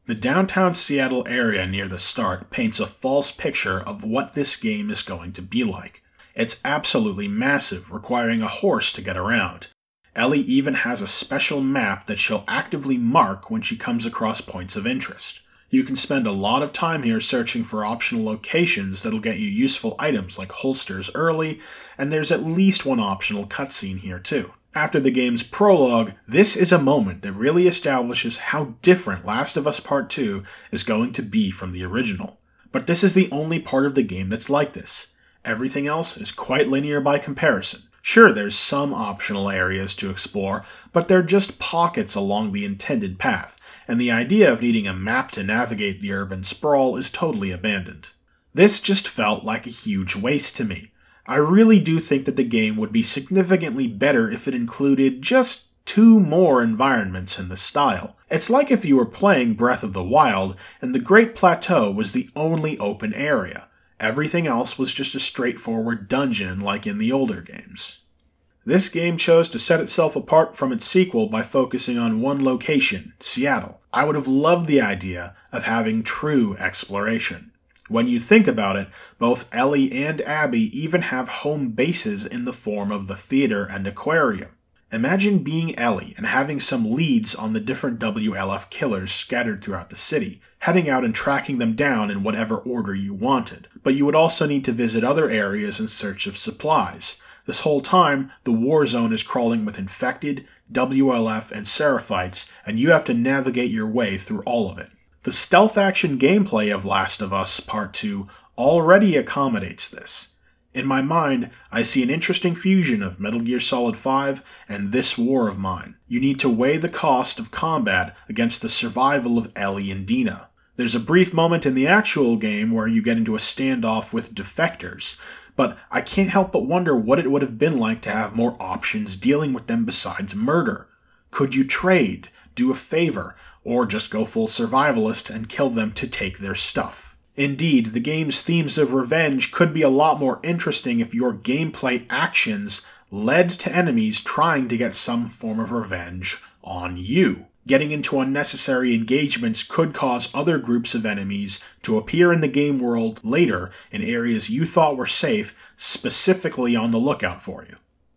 The downtown Seattle area near the start paints a false picture of what this game is going to be like. It's absolutely massive, requiring a horse to get around. Ellie even has a special map that she'll actively mark when she comes across points of interest. You can spend a lot of time here searching for optional locations that'll get you useful items like holsters early, and there's at least one optional cutscene here too. After the game's prologue, this is a moment that really establishes how different Last of Us Part 2 is going to be from the original. But this is the only part of the game that's like this. Everything else is quite linear by comparison. Sure, there's some optional areas to explore, but they're just pockets along the intended path, and the idea of needing a map to navigate the urban sprawl is totally abandoned. This just felt like a huge waste to me. I really do think that the game would be significantly better if it included just 2 more environments in the style. It's like if you were playing Breath of the Wild and the Great Plateau was the only open area. Everything else was just a straightforward dungeon like in the older games. This game chose to set itself apart from its sequel by focusing on one location, Seattle. I would have loved the idea of having true exploration. When you think about it, both Ellie and Abby even have home bases in the form of the theater and aquarium. Imagine being Ellie and having some leads on the different WLF killers scattered throughout the city, heading out and tracking them down in whatever order you wanted. But you would also need to visit other areas in search of supplies. This whole time, the war zone is crawling with infected, WLF, and Seraphites, and you have to navigate your way through all of it. The stealth action gameplay of Last of Us Part 2 already accommodates this. In my mind, I see an interesting fusion of Metal Gear Solid 5 and This War of Mine. You need to weigh the cost of combat against the survival of Ellie and Dina. There's a brief moment in the actual game where you get into a standoff with defectors, but I can't help but wonder what it would have been like to have more options dealing with them besides murder. Could you trade, do a favor, or just go full survivalist and kill them to take their stuff? Indeed, the game's themes of revenge could be a lot more interesting if your gameplay actions led to enemies trying to get some form of revenge on you. Getting into unnecessary engagements could cause other groups of enemies to appear in the game world later in areas you thought were safe, specifically on the lookout for you.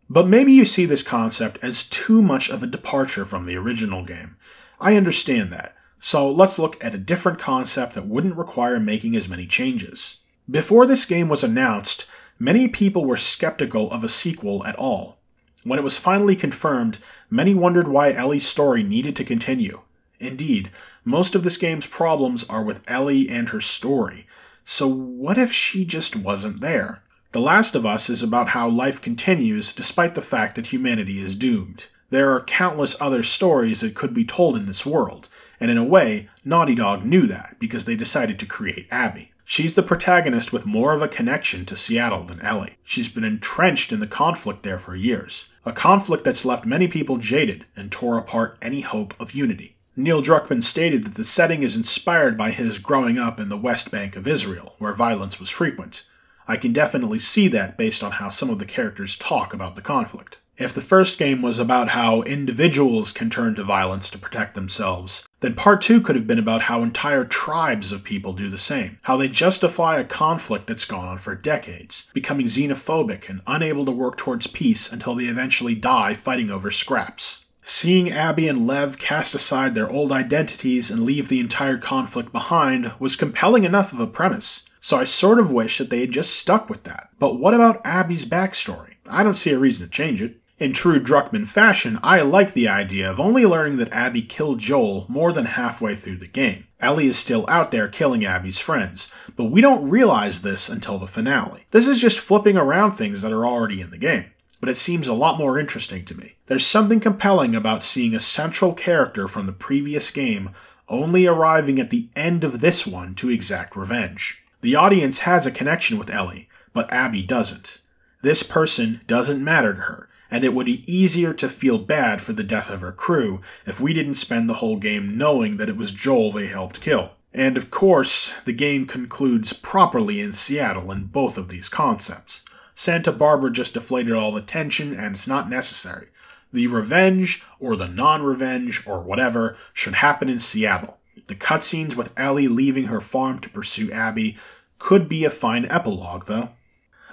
But maybe you see this concept as too much of a departure from the original game. I understand that, so let's look at a different concept that wouldn't require making as many changes. Before this game was announced, many people were skeptical of a sequel at all. When it was finally confirmed, many wondered why Ellie's story needed to continue. Indeed, most of this game's problems are with Ellie and her story, so what if she just wasn't there? The Last of Us is about how life continues despite the fact that humanity is doomed. There are countless other stories that could be told in this world, and in a way, Naughty Dog knew that because they decided to create Abby. She's the protagonist with more of a connection to Seattle than Ellie. She's been entrenched in the conflict there for years. A conflict that's left many people jaded and tore apart any hope of unity. Neil Druckmann stated that the setting is inspired by his growing up in the West Bank of Israel, where violence was frequent. I can definitely see that based on how some of the characters talk about the conflict. If the first game was about how individuals can turn to violence to protect themselves, then Part 2 could have been about how entire tribes of people do the same, how they justify a conflict that's gone on for decades, becoming xenophobic and unable to work towards peace until they eventually die fighting over scraps. Seeing Abby and Lev cast aside their old identities and leave the entire conflict behind was compelling enough of a premise, so I sort of wish that they had just stuck with that. But what about Abby's backstory? I don't see a reason to change it. In true Druckmann fashion, I like the idea of only learning that Abby killed Joel more than halfway through the game. Ellie is still out there killing Abby's friends, but we don't realize this until the finale. This is just flipping around things that are already in the game, but it seems a lot more interesting to me. There's something compelling about seeing a central character from the previous game only arriving at the end of this one to exact revenge. The audience has a connection with Ellie, but Abby doesn't. This person doesn't matter to her, and it would be easier to feel bad for the death of her crew if we didn't spend the whole game knowing that it was Joel they helped kill. And of course, the game concludes properly in Seattle in both of these concepts. Santa Barbara just deflated all the tension, and it's not necessary. The revenge, or the non-revenge, or whatever, should happen in Seattle. The cutscenes with Ellie leaving her farm to pursue Abby could be a fine epilogue, though.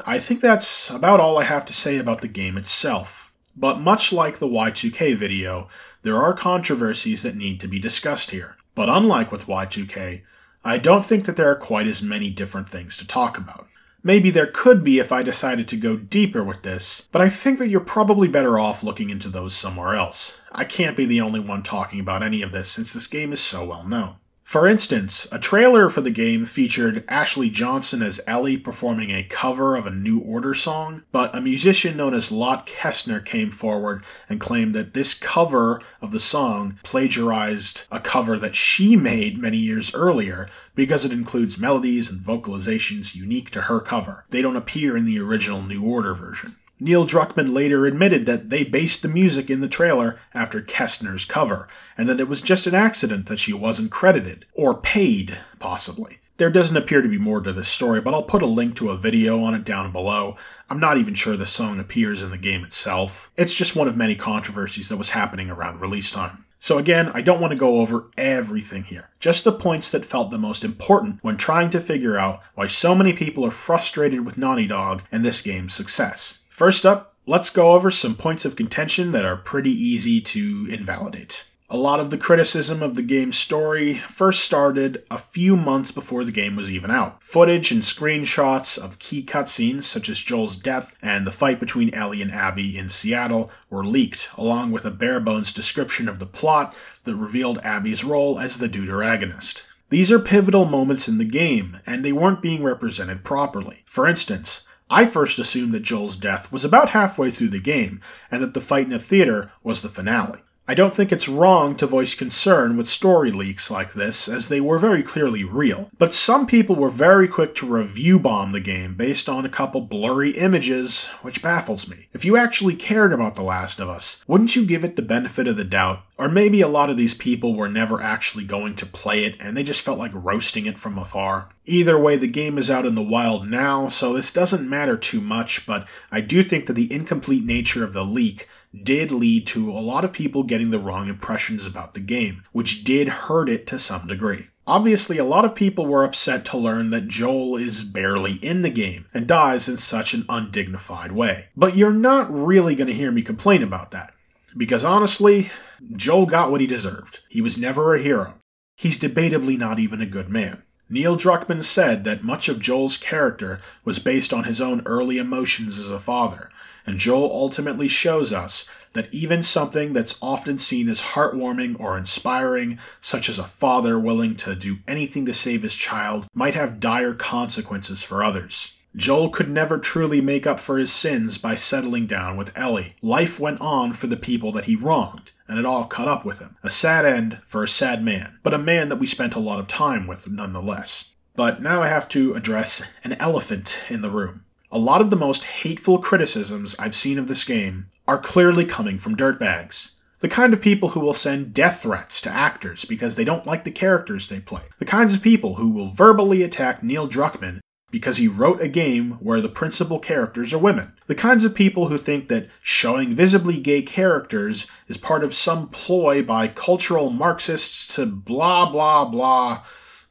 I think that's about all I have to say about the game itself. But much like the Y2K video, there are controversies that need to be discussed here. But unlike with Y2K, I don't think that there are quite as many different things to talk about. Maybe there could be if I decided to go deeper with this, but I think that you're probably better off looking into those somewhere else. I can't be the only one talking about any of this since this game is so well known. For instance, a trailer for the game featured Ashley Johnson as Ellie performing a cover of a New Order song, but a musician known as Lot Kestner came forward and claimed that this cover of the song plagiarized a cover that she made many years earlier because it includes melodies and vocalizations unique to her cover. They don't appear in the original New Order version. Neil Druckmann later admitted that they based the music in the trailer after Kestner's cover, and that it was just an accident that she wasn't credited, or paid, possibly. There doesn't appear to be more to this story, but I'll put a link to a video on it down below. I'm not even sure the song appears in the game itself. It's just one of many controversies that was happening around release time. So again, I don't want to go over everything here, just the points that felt the most important when trying to figure out why so many people are frustrated with Naughty Dog and this game's success. First up, let's go over some points of contention that are pretty easy to invalidate. A lot of the criticism of the game's story first started a few months before the game was even out. Footage and screenshots of key cutscenes such as Joel's death and the fight between Ellie and Abby in Seattle were leaked, along with a bare-bones description of the plot that revealed Abby's role as the deuteragonist. These are pivotal moments in the game, and they weren't being represented properly. For instance, I first assumed that Joel's death was about halfway through the game, and that the fight in a theater was the finale. I don't think it's wrong to voice concern with story leaks like this, as they were very clearly real. But some people were very quick to review bomb the game based on a couple blurry images, which baffles me. If you actually cared about The Last of Us, wouldn't you give it the benefit of the doubt? Or maybe a lot of these people were never actually going to play it, and they just felt like roasting it from afar. Either way, the game is out in the wild now, so this doesn't matter too much, but I do think that the incomplete nature of the leak did lead to a lot of people getting the wrong impressions about the game, which did hurt it to some degree. Obviously, a lot of people were upset to learn that Joel is barely in the game and dies in such an undignified way. But you're not really going to hear me complain about that, because honestly, Joel got what he deserved. He was never a hero. He's debatably not even a good man. Neil Druckmann said that much of Joel's character was based on his own early emotions as a father, and Joel ultimately shows us that even something that's often seen as heartwarming or inspiring, such as a father willing to do anything to save his child, might have dire consequences for others. Joel could never truly make up for his sins by settling down with Ellie. Life went on for the people that he wronged, and it all caught up with him. A sad end for a sad man, but a man that we spent a lot of time with nonetheless. But now I have to address an elephant in the room. A lot of the most hateful criticisms I've seen of this game are clearly coming from dirtbags. The kind of people who will send death threats to actors because they don't like the characters they play. The kinds of people who will verbally attack Neil Druckmann because he wrote a game where the principal characters are women. The kinds of people who think that showing visibly gay characters is part of some ploy by cultural Marxists to blah blah blah.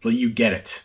Well, you get it.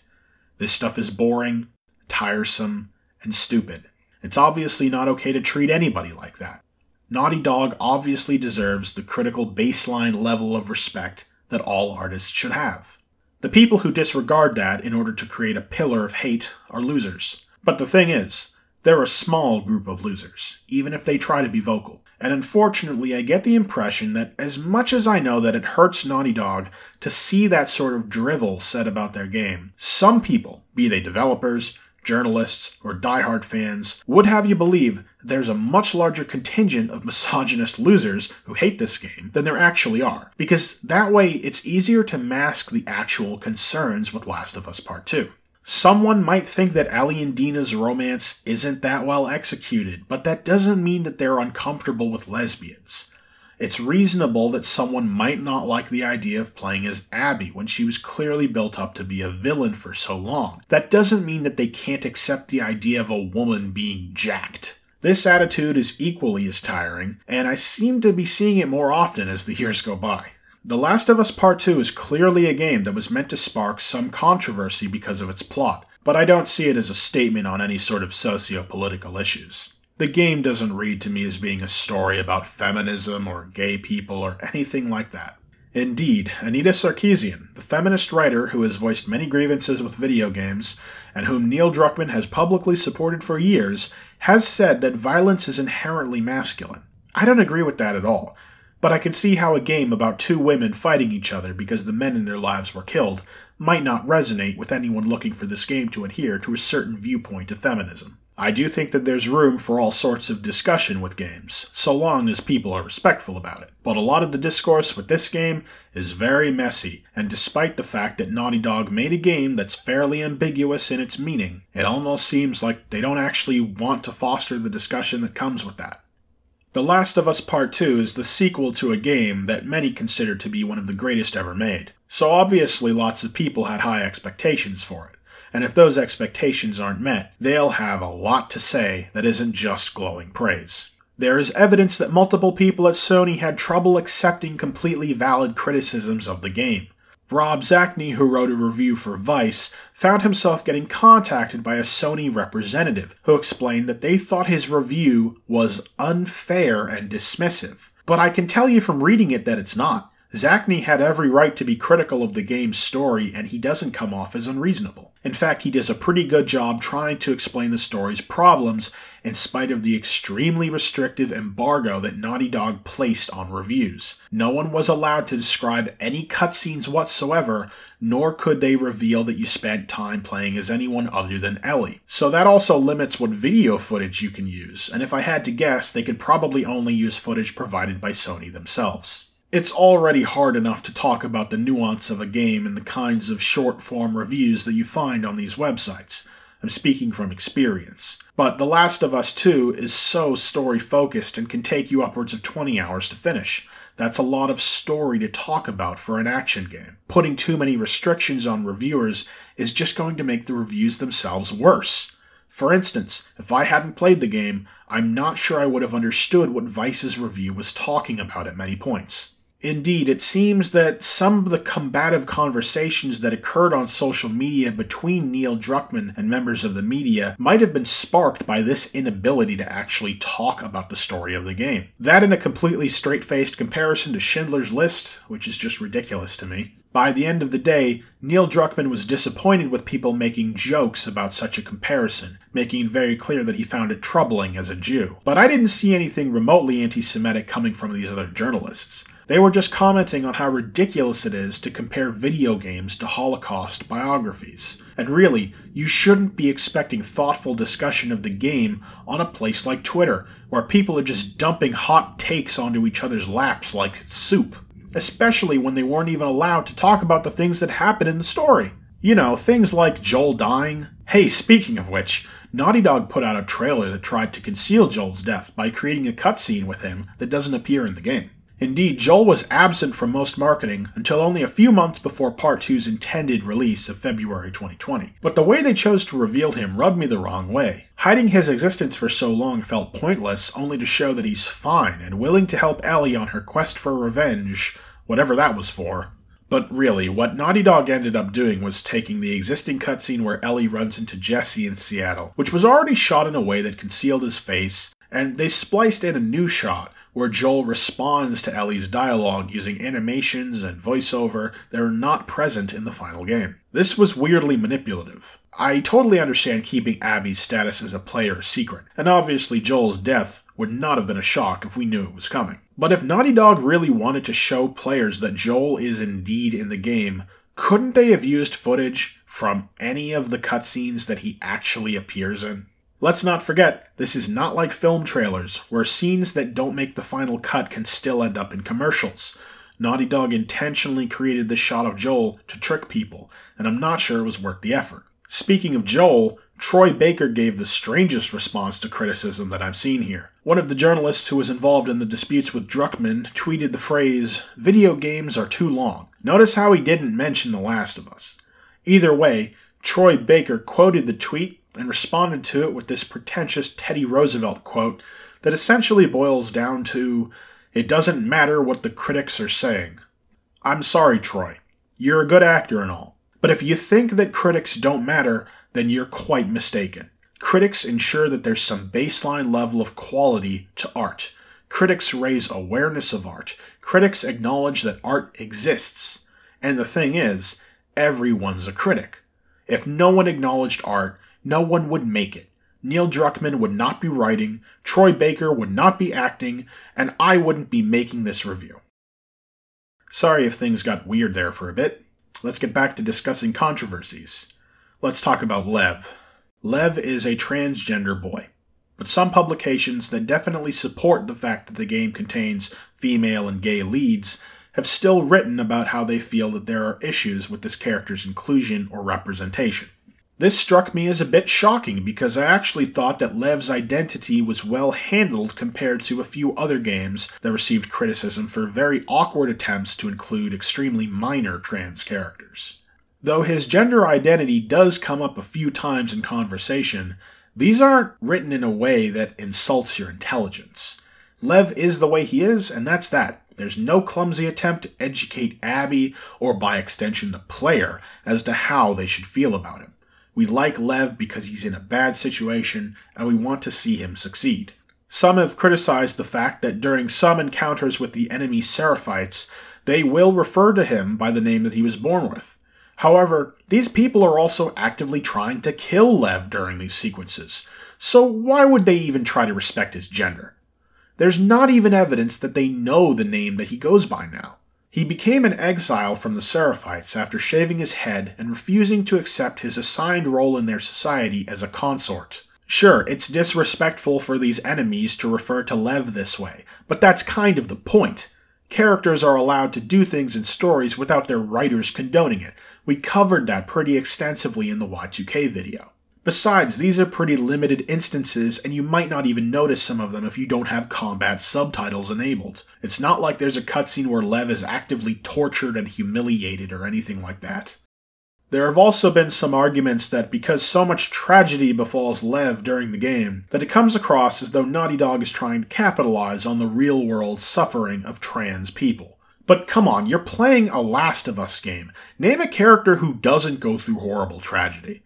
This stuff is boring, tiresome, and stupid. It's obviously not okay to treat anybody like that. Naughty Dog obviously deserves the critical baseline level of respect that all artists should have. The people who disregard that in order to create a pillar of hate are losers. But the thing is, they're a small group of losers, even if they try to be vocal. And unfortunately, I get the impression that as much as I know that it hurts Naughty Dog to see that sort of drivel said about their game, some people, be they developers, journalists, or diehard fans, would have you believe there's a much larger contingent of misogynist losers who hate this game than there actually are, because that way it's easier to mask the actual concerns with Last of Us Part 2. Someone might think that Ellie and Dina's romance isn't that well executed, but that doesn't mean that they're uncomfortable with lesbians. It's reasonable that someone might not like the idea of playing as Abby when she was clearly built up to be a villain for so long. That doesn't mean that they can't accept the idea of a woman being jacked. This attitude is equally as tiring, and I seem to be seeing it more often as the years go by. The Last of Us Part 2 is clearly a game that was meant to spark some controversy because of its plot, but I don't see it as a statement on any sort of socio-political issues. The game doesn't read to me as being a story about feminism or gay people or anything like that. Indeed, Anita Sarkeesian, the feminist writer who has voiced many grievances with video games, and whom Neil Druckmann has publicly supported for years, has said that violence is inherently masculine. I don't agree with that at all. but I can see how a game about two women fighting each other because the men in their lives were killed might not resonate with anyone looking for this game to adhere to a certain viewpoint of feminism. I do think that there's room for all sorts of discussion with games, so long as people are respectful about it. But a lot of the discourse with this game is very messy, and despite the fact that Naughty Dog made a game that's fairly ambiguous in its meaning, it almost seems like they don't actually want to foster the discussion that comes with that. The Last of Us Part 2 is the sequel to a game that many consider to be one of the greatest ever made, so obviously lots of people had high expectations for it. And if those expectations aren't met, they'll have a lot to say that isn't just glowing praise. There is evidence that multiple people at Sony had trouble accepting completely valid criticisms of the game. Rob Zacny, who wrote a review for Vice, found himself getting contacted by a Sony representative who explained that they thought his review was unfair and dismissive. But I can tell you from reading it that it's not. Zacny had every right to be critical of the game's story, and he doesn't come off as unreasonable. In fact, he does a pretty good job trying to explain the story's problems in spite of the extremely restrictive embargo that Naughty Dog placed on reviews. No one was allowed to describe any cutscenes whatsoever, nor could they reveal that you spent time playing as anyone other than Ellie. So that also limits what video footage you can use, and if I had to guess, they could probably only use footage provided by Sony themselves. It's already hard enough to talk about the nuance of a game in the kinds of short-form reviews that you find on these websites. I'm speaking from experience. But The Last of Us 2 is so story-focused and can take you upwards of 20 hours to finish. That's a lot of story to talk about for an action game. Putting too many restrictions on reviewers is just going to make the reviews themselves worse. For instance, if I hadn't played the game, I'm not sure I would have understood what Vice's review was talking about at many points. Indeed, it seems that some of the combative conversations that occurred on social media between Neil Druckmann and members of the media might have been sparked by this inability to actually talk about the story of the game. That in a completely straight-faced comparison to Schindler's List, which is just ridiculous to me. By the end of the day, Neil Druckmann was disappointed with people making jokes about such a comparison, making it very clear that he found it troubling as a Jew. But I didn't see anything remotely anti-Semitic coming from these other journalists. They were just commenting on how ridiculous it is to compare video games to Holocaust biographies. And really, you shouldn't be expecting thoughtful discussion of the game on a place like Twitter, where people are just dumping hot takes onto each other's laps like soup. Especially when they weren't even allowed to talk about the things that happened in the story. You know, things like Joel dying. Hey, speaking of which, Naughty Dog put out a trailer that tried to conceal Joel's death by creating a cutscene with him that doesn't appear in the game. Indeed, Joel was absent from most marketing until only a few months before Part 2's intended release of February 2020. But the way they chose to reveal him rubbed me the wrong way. Hiding his existence for so long felt pointless, only to show that he's fine and willing to help Ellie on her quest for revenge, whatever that was for. But really, what Naughty Dog ended up doing was taking the existing cutscene where Ellie runs into Jesse in Seattle, which was already shot in a way that concealed his face, and they spliced in a new shot where Joel responds to Ellie's dialogue using animations and voiceover that are not present in the final game. This was weirdly manipulative. I totally understand keeping Abby's status as a player a secret, and obviously Joel's death would not have been a shock if we knew it was coming. But if Naughty Dog really wanted to show players that Joel is indeed in the game, couldn't they have used footage from any of the cutscenes that he actually appears in? Let's not forget, this is not like film trailers, where scenes that don't make the final cut can still end up in commercials. Naughty Dog intentionally created this shot of Joel to trick people, and I'm not sure it was worth the effort. Speaking of Joel, Troy Baker gave the strangest response to criticism that I've seen here. One of the journalists who was involved in the disputes with Druckmann tweeted the phrase, "Video games are too long." Notice how he didn't mention The Last of Us. Either way, Troy Baker quoted the tweet and responded to it with this pretentious Teddy Roosevelt quote that essentially boils down to, "It doesn't matter what the critics are saying." I'm sorry, Troy. You're a good actor and all. But if you think that critics don't matter, then you're quite mistaken. Critics ensure that there's some baseline level of quality to art. Critics raise awareness of art. Critics acknowledge that art exists. And the thing is, everyone's a critic. If no one acknowledged art, no one would make it. Neil Druckmann would not be writing, Troy Baker would not be acting, and I wouldn't be making this review. Sorry if things got weird there for a bit. Let's get back to discussing controversies. Let's talk about Lev. Lev is a transgender boy, but some publications that definitely support the fact that the game contains female and gay leads have still written about how they feel that there are issues with this character's inclusion or representation. This struck me as a bit shocking because I actually thought that Lev's identity was well handled compared to a few other games that received criticism for very awkward attempts to include extremely minor trans characters. Though his gender identity does come up a few times in conversation, these aren't written in a way that insults your intelligence. Lev is the way he is, and that's that. There's no clumsy attempt to educate Abby, or by extension the player, as to how they should feel about him. We like Lev because he's in a bad situation, and we want to see him succeed. Some have criticized the fact that during some encounters with the enemy Seraphites, they will refer to him by the name that he was born with. However, these people are also actively trying to kill Lev during these sequences, so why would they even try to respect his gender? There's not even evidence that they know the name that he goes by now. He became an exile from the Seraphites after shaving his head and refusing to accept his assigned role in their society as a consort. Sure, it's disrespectful for these enemies to refer to Lev this way, but that's kind of the point. Characters are allowed to do things in stories without their writers condoning it. We covered that pretty extensively in the Y2K video. Besides, these are pretty limited instances, and you might not even notice some of them if you don't have combat subtitles enabled. It's not like there's a cutscene where Lev is actively tortured and humiliated or anything like that. There have also been some arguments that because so much tragedy befalls Lev during the game, that it comes across as though Naughty Dog is trying to capitalize on the real-world suffering of trans people. But come on, you're playing a Last of Us game. Name a character who doesn't go through horrible tragedy.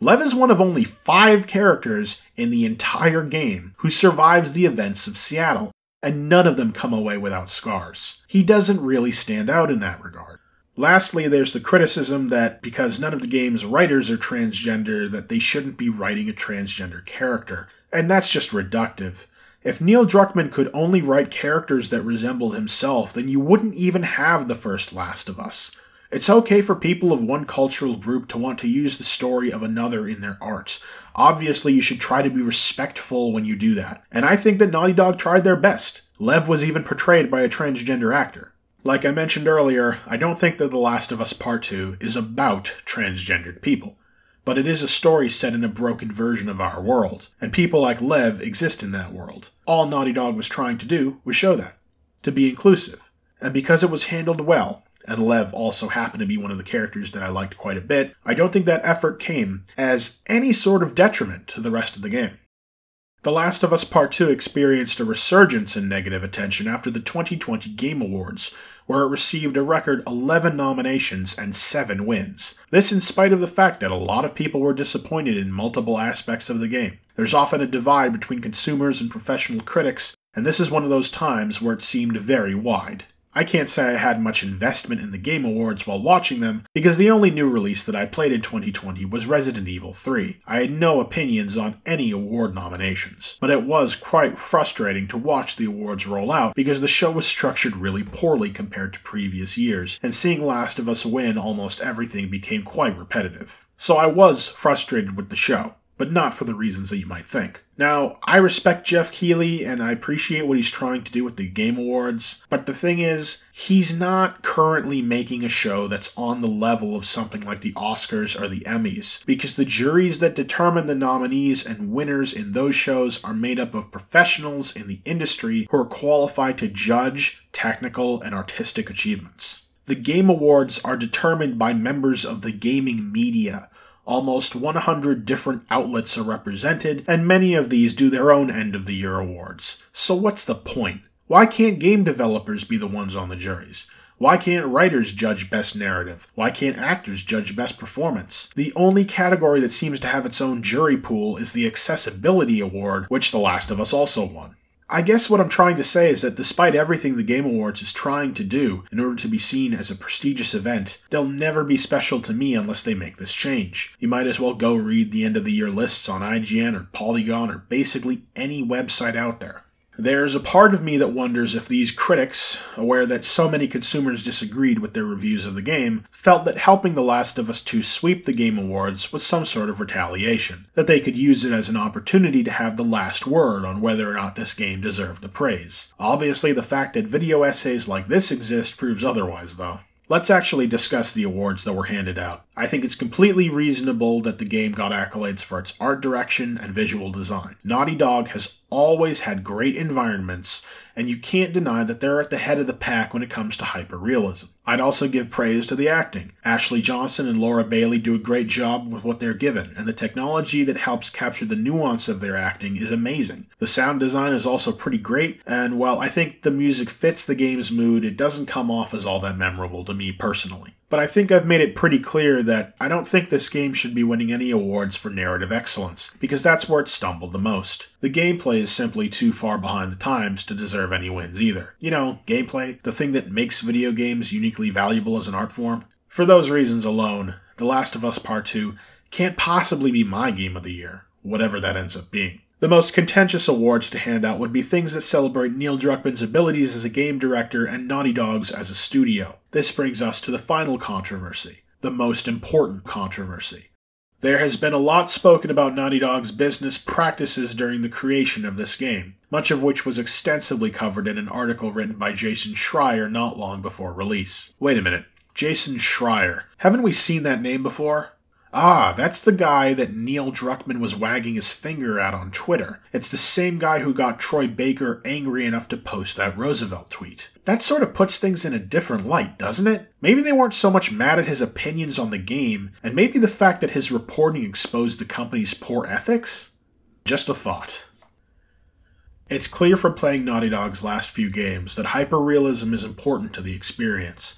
Lev is one of only 5 characters in the entire game who survives the events of Seattle, and none of them come away without scars. He doesn't really stand out in that regard. Lastly, there's the criticism that because none of the game's writers are transgender, that they shouldn't be writing a transgender character, and that's just reductive. If Neil Druckmann could only write characters that resembled himself, then you wouldn't even have the first Last of Us. It's okay for people of one cultural group to want to use the story of another in their art. Obviously, you should try to be respectful when you do that, and I think that Naughty Dog tried their best. Lev was even portrayed by a transgender actor. Like I mentioned earlier, I don't think that The Last of Us Part 2 is about transgendered people, but it is a story set in a broken version of our world, and people like Lev exist in that world. All Naughty Dog was trying to do was show that, to be inclusive, and because it was handled well, and Lev also happened to be one of the characters that I liked quite a bit, I don't think that effort came as any sort of detriment to the rest of the game. The Last of Us Part 2 experienced a resurgence in negative attention after the 2020 Game Awards, where it received a record 11 nominations and 7 wins. This in spite of the fact that a lot of people were disappointed in multiple aspects of the game. There's often a divide between consumers and professional critics, and this is one of those times where it seemed very wide. I can't say I had much investment in the Game Awards while watching them, because the only new release that I played in 2020 was Resident Evil 3. I had no opinions on any award nominations, but it was quite frustrating to watch the awards roll out because the show was structured really poorly compared to previous years, and seeing Last of Us win almost everything became quite repetitive. So I was frustrated with the show, but not for the reasons that you might think. Now, I respect Jeff Keighley, and I appreciate what he's trying to do with the Game Awards, but the thing is, he's not currently making a show that's on the level of something like the Oscars or the Emmys, because the juries that determine the nominees and winners in those shows are made up of professionals in the industry who are qualified to judge technical and artistic achievements. The Game Awards are determined by members of the gaming media. Almost 100 different outlets are represented, and many of these do their own end-of-the-year awards. So what's the point? Why can't game developers be the ones on the juries? Why can't writers judge best narrative? Why can't actors judge best performance? The only category that seems to have its own jury pool is the Accessibility Award, which The Last of Us also won. I guess what I'm trying to say is that despite everything the Game Awards is trying to do in order to be seen as a prestigious event, they'll never be special to me unless they make this change. You might as well go read the end of the year lists on IGN or Polygon or basically any website out there. There's a part of me that wonders if these critics, aware that so many consumers disagreed with their reviews of the game, felt that helping The Last of Us 2 sweep the Game Awards was some sort of retaliation, that they could use it as an opportunity to have the last word on whether or not this game deserved the praise. Obviously, the fact that video essays like this exist proves otherwise, though. Let's actually discuss the awards that were handed out. I think it's completely reasonable that the game got accolades for its art direction and visual design. Naughty Dog has always had great environments, and you can't deny that they're at the head of the pack when it comes to hyperrealism. I'd also give praise to the acting. Ashley Johnson and Laura Bailey do a great job with what they're given, and the technology that helps capture the nuance of their acting is amazing. The sound design is also pretty great, and while I think the music fits the game's mood, it doesn't come off as all that memorable to me personally. But I think I've made it pretty clear that I don't think this game should be winning any awards for narrative excellence, because that's where it stumbled the most. The gameplay is simply too far behind the times to deserve any wins either. You know, gameplay, the thing that makes video games uniquely valuable as an art form. For those reasons alone, The Last of Us Part 2 can't possibly be my game of the year, whatever that ends up being. The most contentious awards to hand out would be things that celebrate Neil Druckmann's abilities as a game director and Naughty Dog's as a studio. This brings us to the final controversy, the most important controversy. There has been a lot spoken about Naughty Dog's business practices during the creation of this game, much of which was extensively covered in an article written by Jason Schreier not long before release. Wait a minute, Jason Schreier. Haven't we seen that name before? Ah, that's the guy that Neil Druckmann was wagging his finger at on Twitter. It's the same guy who got Troy Baker angry enough to post that Roosevelt tweet. That sort of puts things in a different light, doesn't it? Maybe they weren't so much mad at his opinions on the game, and maybe the fact that his reporting exposed the company's poor ethics? Just a thought. It's clear from playing Naughty Dog's last few games that hyperrealism is important to the experience.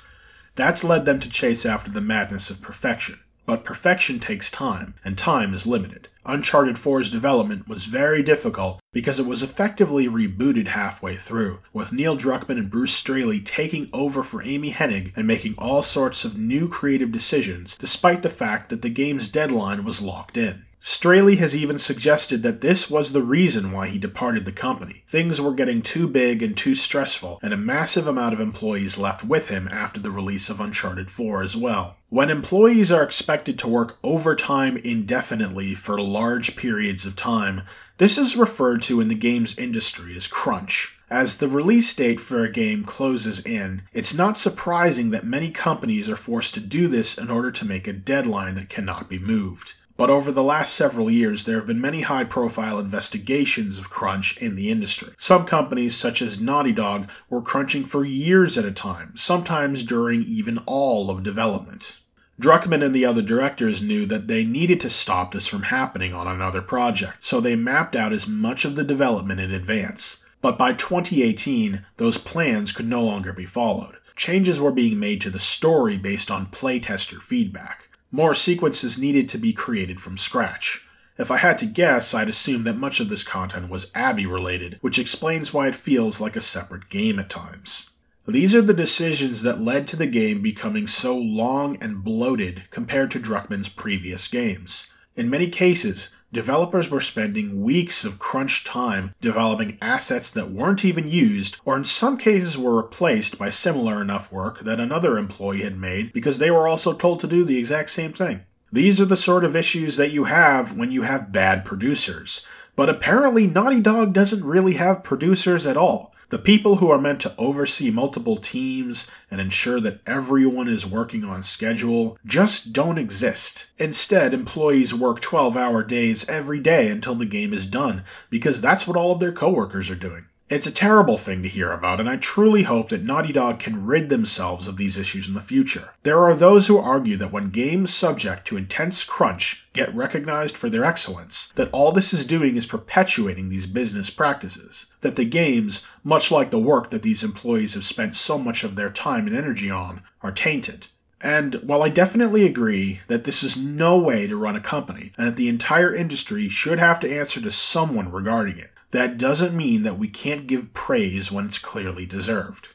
That's led them to chase after the madness of perfection. But perfection takes time, and time is limited. Uncharted 4's development was very difficult because it was effectively rebooted halfway through, with Neil Druckmann and Bruce Straley taking over for Amy Hennig and making all sorts of new creative decisions, despite the fact that the game's deadline was locked in. Straley has even suggested that this was the reason why he departed the company. Things were getting too big and too stressful, and a massive amount of employees left with him after the release of Uncharted 4 as well. When employees are expected to work overtime indefinitely for large periods of time, this is referred to in the games industry as crunch. As the release date for a game closes in, it's not surprising that many companies are forced to do this in order to make a deadline that cannot be moved. But over the last several years, there have been many high-profile investigations of crunch in the industry. Some companies, such as Naughty Dog, were crunching for years at a time, sometimes during even all of development. Druckmann and the other directors knew that they needed to stop this from happening on another project, so they mapped out as much of the development in advance. But by 2018, those plans could no longer be followed. Changes were being made to the story based on playtester feedback. More sequences needed to be created from scratch. If I had to guess, I'd assume that much of this content was Abby-related, which explains why it feels like a separate game at times. These are the decisions that led to the game becoming so long and bloated compared to Druckmann's previous games. In many cases, developers were spending weeks of crunch time developing assets that weren't even used, or in some cases were replaced by similar enough work that another employee had made because they were also told to do the exact same thing. These are the sort of issues that you have when you have bad producers. But apparently Naughty Dog doesn't really have producers at all. The people who are meant to oversee multiple teams and ensure that everyone is working on schedule just don't exist. Instead, employees work 12-hour days every day until the game is done, because that's what all of their coworkers are doing. It's a terrible thing to hear about, and I truly hope that Naughty Dog can rid themselves of these issues in the future. There are those who argue that when games subject to intense crunch get recognized for their excellence, that all this is doing is perpetuating these business practices. That the games, much like the work that these employees have spent so much of their time and energy on, are tainted. And while I definitely agree that this is no way to run a company, and that the entire industry should have to answer to someone regarding it, that doesn't mean that we can't give praise when it's clearly deserved.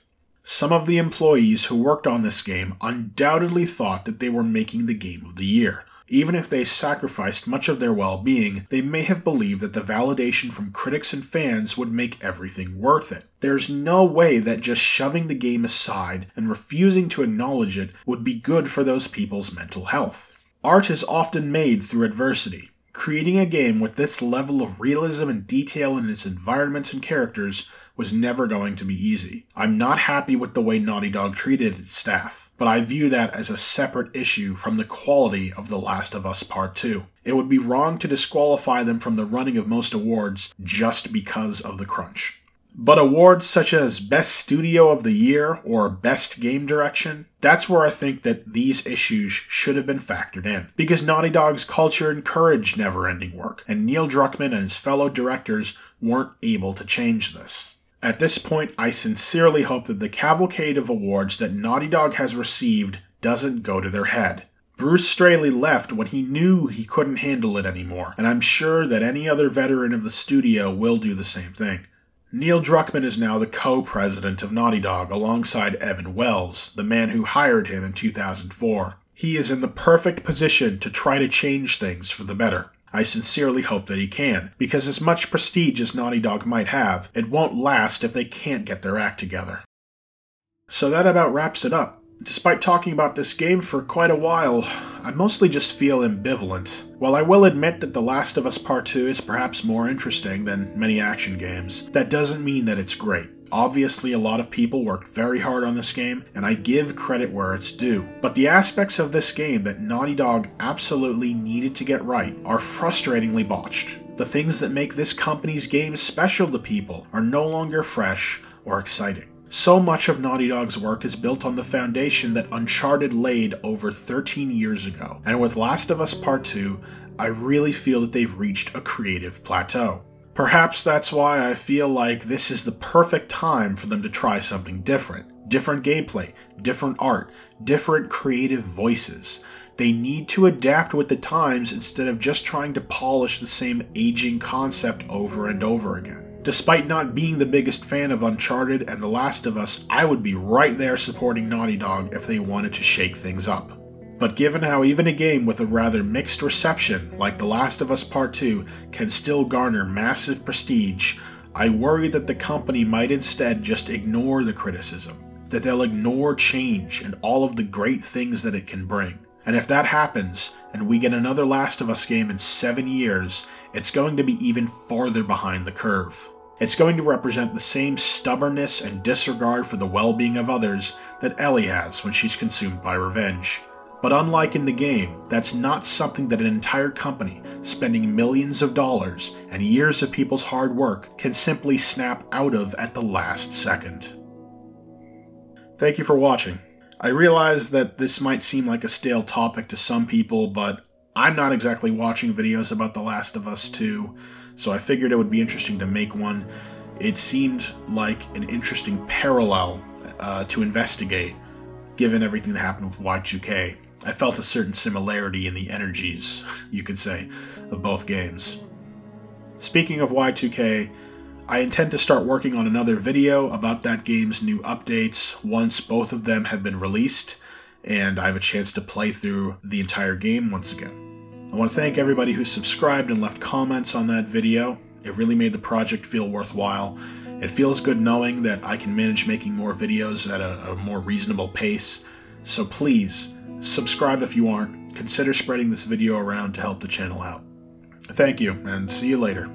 Some of the employees who worked on this game undoubtedly thought that they were making the game of the year. Even if they sacrificed much of their well-being, they may have believed that the validation from critics and fans would make everything worth it. There's no way that just shoving the game aside and refusing to acknowledge it would be good for those people's mental health. Art is often made through adversity. Creating a game with this level of realism and detail in its environments and characters was never going to be easy. I'm not happy with the way Naughty Dog treated its staff, but I view that as a separate issue from the quality of The Last of Us Part 2. It would be wrong to disqualify them from the running of most awards just because of the crunch. But awards such as Best Studio of the Year or Best Game Direction, that's where I think that these issues should have been factored in. Because Naughty Dog's culture encouraged never-ending work, and Neil Druckmann and his fellow directors weren't able to change this. At this point, I sincerely hope that the cavalcade of awards that Naughty Dog has received doesn't go to their head. Bruce Straley left when he knew he couldn't handle it anymore, and I'm sure that any other veteran of the studio will do the same thing. Neil Druckmann is now the co-president of Naughty Dog alongside Evan Wells, the man who hired him in 2004. He is in the perfect position to try to change things for the better. I sincerely hope that he can, because as much prestige as Naughty Dog might have, it won't last if they can't get their act together. So that about wraps it up. Despite talking about this game for quite a while, I mostly just feel ambivalent. While I will admit that The Last of Us Part 2 is perhaps more interesting than many action games, that doesn't mean that it's great. Obviously, a lot of people worked very hard on this game, and I give credit where it's due. But the aspects of this game that Naughty Dog absolutely needed to get right are frustratingly botched. The things that make this company's games special to people are no longer fresh or exciting. So much of Naughty Dog's work is built on the foundation that Uncharted laid over 13 years ago, and with Last of Us Part 2, I really feel that they've reached a creative plateau. Perhaps that's why I feel like this is the perfect time for them to try something different. Different gameplay, different art, different creative voices. They need to adapt with the times instead of just trying to polish the same aging concept over and over again. Despite not being the biggest fan of Uncharted and The Last of Us, I would be right there supporting Naughty Dog if they wanted to shake things up. But given how even a game with a rather mixed reception, like The Last of Us Part 2, can still garner massive prestige, I worry that the company might instead just ignore the criticism, that they'll ignore change and all of the great things that it can bring. And if that happens, and we get another Last of Us game in 7 years, it's going to be even farther behind the curve. It's going to represent the same stubbornness and disregard for the well-being of others that Ellie has when she's consumed by revenge. But unlike in the game, that's not something that an entire company, spending millions of dollars and years of people's hard work, can simply snap out of at the last second. Thank you for watching. I realize that this might seem like a stale topic to some people, but I'm not exactly watching videos about The Last of Us 2, so I figured it would be interesting to make one. It seemed like an interesting parallel to investigate, given everything that happened with Y2K. I felt a certain similarity in the energies, you could say, of both games. Speaking of Y2K, I intend to start working on another video about that game's new updates once both of them have been released, and I have a chance to play through the entire game once again. I want to thank everybody who subscribed and left comments on that video. It really made the project feel worthwhile. It feels good knowing that I can manage making more videos at a more reasonable pace. So please, subscribe if you aren't. Consider spreading this video around to help the channel out. Thank you, and see you later.